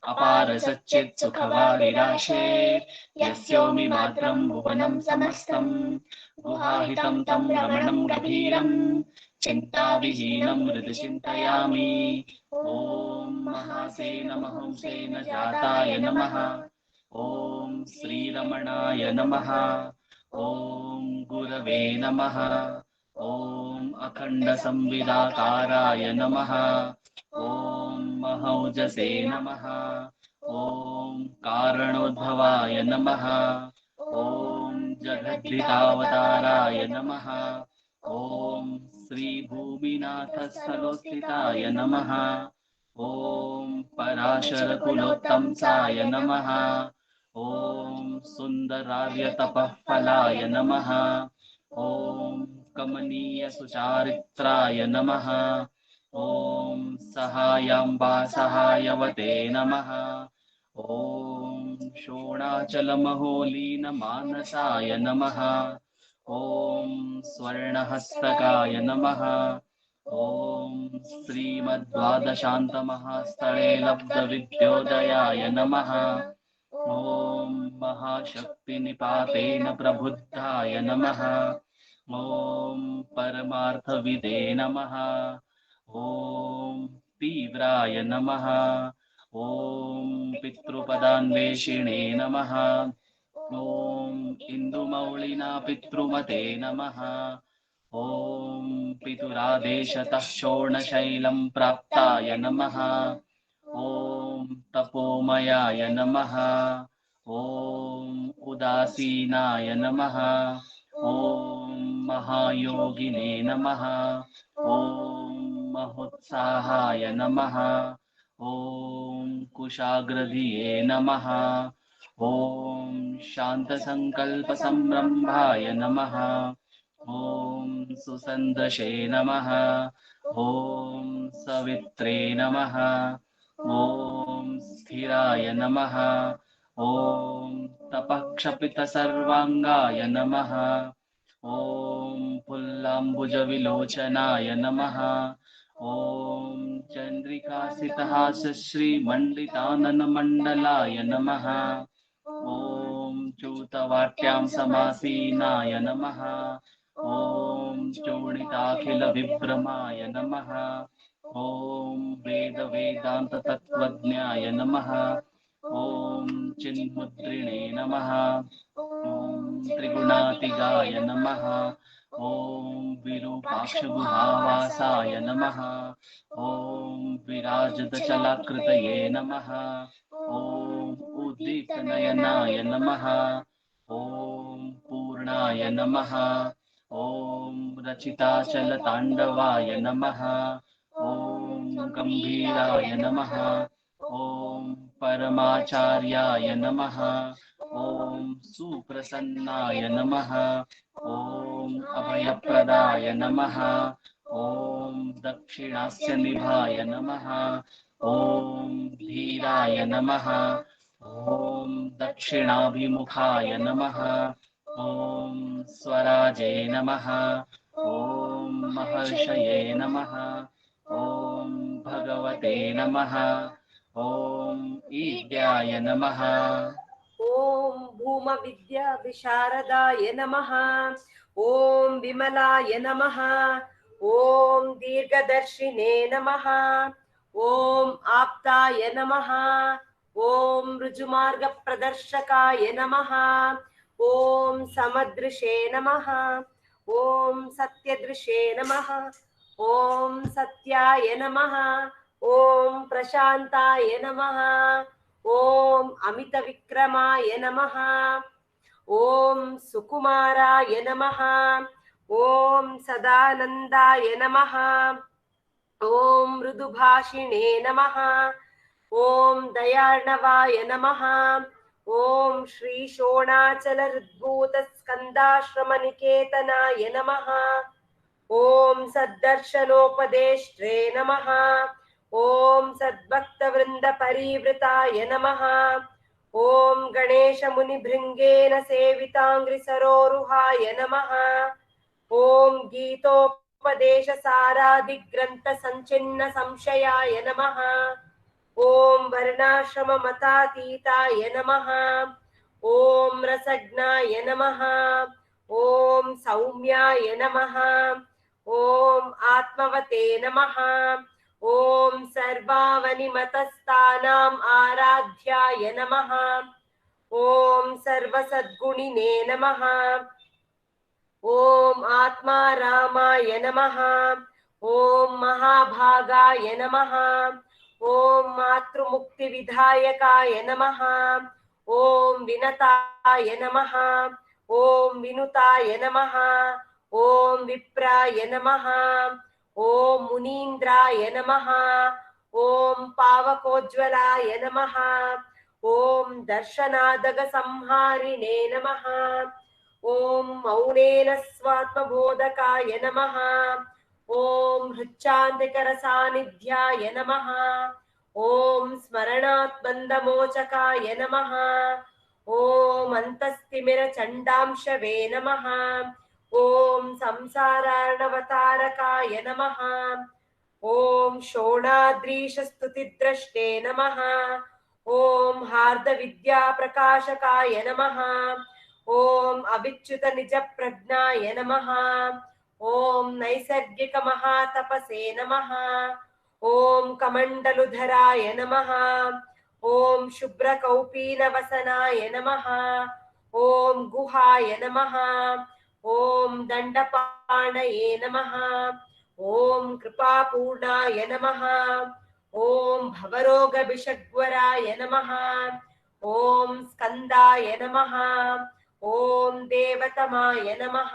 अपार सच्चित् सुखवारिराशे यस्योमि मात्रं भुवनं समस्तं गुहाहितं तं रमणं गभीरं चिन्ताविहीनं हृदि चिन्तयामि ॐ महासेन महंसेन जाताय नमः ॐ श्रीरमणाय नमः ॐ गुरवे नमः ॐ अखण्डसंविदाकाराय नमः ॐ महौजसे नमः ॐ कारणोद्भवाय नमः ॐ जगद्धितावताराय नमः ॐ श्रीभूमिनाथस्थलोत्थिताय नमः ॐ पराशरकुलोत्तंसाय नमः ॐ सुन्दरार्यतपःफलाय नमः ॐ कमनीयसुचारित्राय नमः ॐ सहायाम्बा सहायवते नमः ॐ शोणाचलमहोलीनमानसाय नमः ॐ स्वर्णहस्तकाय नमः ॐ श्रीमद्द्वादशान्तमहास्थले लब्धविद्योदयाय नमः ॐ महाशक्तिनिपातेन प्रबुद्धाय नमः ॐ परमार्थविदे नमः ॐ तीव्राय नमः ॐ पितृपदान्वेषिणे नमः ॐ इन्दुमौलिना पितृमते नमः ॐ पितुरादेशतः शोणशैलं प्राप्ताय नमः ॐ तपोमयाय नमः ॐ उदासीनाय नमः ॐ महायोगिने नमः ॐ महोत्साहाय नमः ॐ कुशाग्रधिये नमः ॐ शान्तसङ्कल्पसंरम्भाय नमः ॐ सुसन्दशे नमः ॐ सवित्रे नमः ॐ स्थिराय नमः ॐ तपःक्षपितसर्वाङ्गाय नमः ॐ पुल्लाम्बुजविलोचनाय नमः ॐ चन्द्रिकासितहासश्रीमण्डिताननमण्डलाय नमः ॐ चूतवाट्यां समासीनाय नमः ॐ चूणिताखिलविभ्रमाय नमः ॐ वेदवेदान्ततत्त्वज्ञाय नमः ॐ चिन्मुद्रिणे नमः ॐ त्रिगुणातिगाय नमः ॐ विरूपाक्षगुहावासाय नमः ॐ विराजतचलाकृतये नमः ॐ उद्दीप्तनयनाय नमः ॐ पूर्णाय नमः ॐ रचिताचलताण्डवाय नमः ॐ गम्भीराय नमः ॐ परमाचार्याय नमः। ॐ सुप्रसन्नाय नमः। ॐ अभयप्रदाय नमः। ॐ दक्षिणास्य निभाय नमः। ॐ धीराय नमः। ॐ दक्षिणाभिमुखाय नमः। ॐ स्वराजे नमः। ॐ महर्षये नमः। ॐ भगवते नमः। ॐ ईड्याय नमः। ॐ भूमविद्या विशारदाय नमः। ॐ विमलाय नमः। ॐ दीर्घदर्शिने नमः। ॐ आप्ताय नमः। ॐ ऋजुमार्गप्रदर्शकाय नमः। ॐ समदृशे नमः। ॐ सत्यदृशे नमः। ॐ सत्याय नमः। ॐ प्रशान्ताय नमः। ॐ अमितविक्रमाय नमः। ॐ सुकुमाराय नमः। ॐ सदानन्दाय नमः। ॐ मृदुभाषिणे नमः। ॐ दयार्णवाय नमः। ॐ श्रीशोणाचलहृद्भूतस्कन्दाश्रमनिकेतनाय नमः। ॐ सद्दर्शनोपदेष्ट्रे नमः। ॐ सद्भक्तवृन्दपरिवृताय नमः। ॐ गणेशमुनिभृङ्गेन सेविताङ्घ्रिसरोरुहाय नमः। ॐ गीतोपदेशसारादिग्रन्थसञ्चिन्न संशयाय नमः। ॐ वर्णाश्रममतातीताय नमः। ॐ रसज्ञाय नमः। ॐ सौम्याय नमः। ॐ आत्मवते नमः। ॐ सर्वावनिमतस्थानाम् आराध्याय नमः। ॐ सर्वसद्गुणिने नमः। ॐ आत्मारामाय नमः। ॐ महाभागाय नमः। ॐ मातृमुक्तिविधायकाय नमः। ॐ विनताय नमः। ॐ विनुताय नमः। ॐ विप्राय नमः। ॐ मुनीन्द्राय नमः। ॐ पावकोज्ज्वलाय नमः। ॐ दर्शनादगसंहारिणे नमः। ॐ मौनेन स्वात्मबोधकाय नमः। ॐ हृच्चान्तिकरसान्निध्याय नमः। ॐ स्मरणात्मन्दमोचकाय नमः। ॐ अन्तस्तिमिरचण्डांशवे नमः। ॐ संसारार्णवतारकाय नमः। ॐ शोणाद्रीशस्तुतिद्रष्टे नमः। ॐ हार्दविद्याप्रकाशकाय नमः। ॐ अविच्युतनिजप्रज्ञाय नमः। ॐ नैसर्गिकमहातपसे नमः। ॐ कमण्डलुधराय नमः। ॐ शुभ्रकौपीनवसनाय नमः। ॐ गुहाय नमः। ॐ दण्डपाणये नमः। ॐ कृपापूर्णाय नमः। ॐ भवरोगविषग्वराय नमः। ॐ स्कन्दाय नमः। ॐ देवतमाय नमः।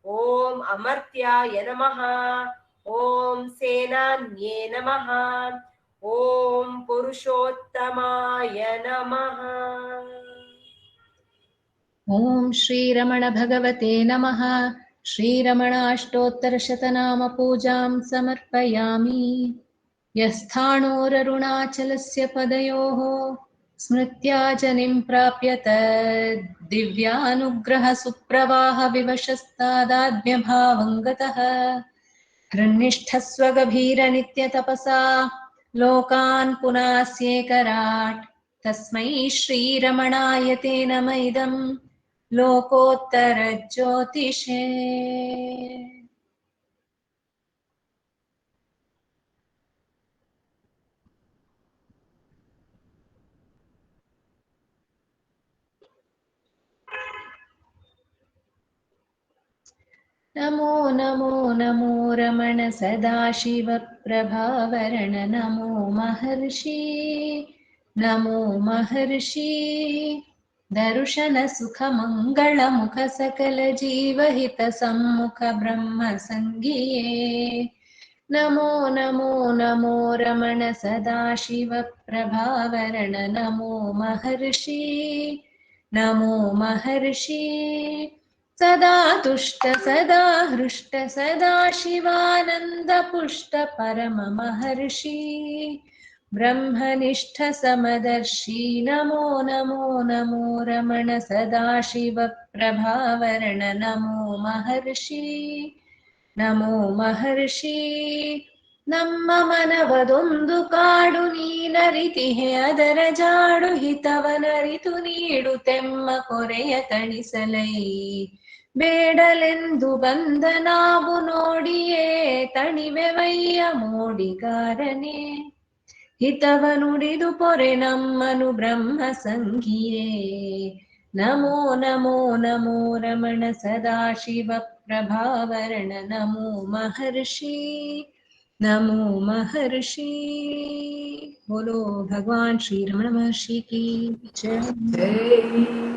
ॐ अमर्त्याय नमः। ॐ सेनान्ये नमः। ॐ पुरुषोत्तमाय नमः। ॐ श्रीरमण भगवते नमः। श्रीरमणाष्टोत्तरशतनाम पूजां समर्पयामि। यस्थाणोररुणाचलस्य पदयोः स्मृत्या जनिं प्राप्य तद्दिव्यानुग्रहसुप्रवाह विवशस्तादात्म्यभावं गतः हृन्निष्ठस्वगभीरनित्यतपसा लोकान् पुनास्येकराट् तस्मै श्रीरमणाय ते नम इदं लोकोत्तरज्योतिषे। नमो नमो नमो रमण सदाशिव प्रभावरण नमो महर्षि नमो महर्षि दर्शन सुख मंगल मुख सकल जीवहित सम्मुख ब्रह्म संगिये नमो नमो नमो रमण सदाशिव प्रभावरण नमो महर्षि नमो महर्षि सदा तुष्ट सदा हृष्ट सदा शिवानंद पुष्ट परम महर्षि ब्रह्मनिष्ठ समदर्शी नमो नमो नमो रमण सदाशिव प्रभावरण नमो महर्षि नमो महर्षि ನಮ್ಮ ಮನವದೊಂದು ಕಾಡು ನೀನರಿತಿಹೆ ಅದರ ಜಾಡು ಹಿತವನರಿತು ನೀಡು ತೆಮ್ಮ ಕೊರೆಯ ತಣಿಸಲೈ ಬೇಡಲೆಂದು ಬಂದ ನಾವು ನೋಡಿಯೇ ತಣಿವೆವಯ್ಯ ಮೋಡಿಗಾರನೆ ಹಿತವ ನುಡಿದು ಪೊರೆ ನಮ್ಮನು ಬ್ರಹ್ಮ ಸಂಘಿಯೇ ನಮೋ ನಮೋ ನಮೋ ರಮಣ ಸದಾಶಿವ प्रभावरण नमो महर्षि नमो महर्षि बोलो भगवान श्री रमण महर्षि की जय।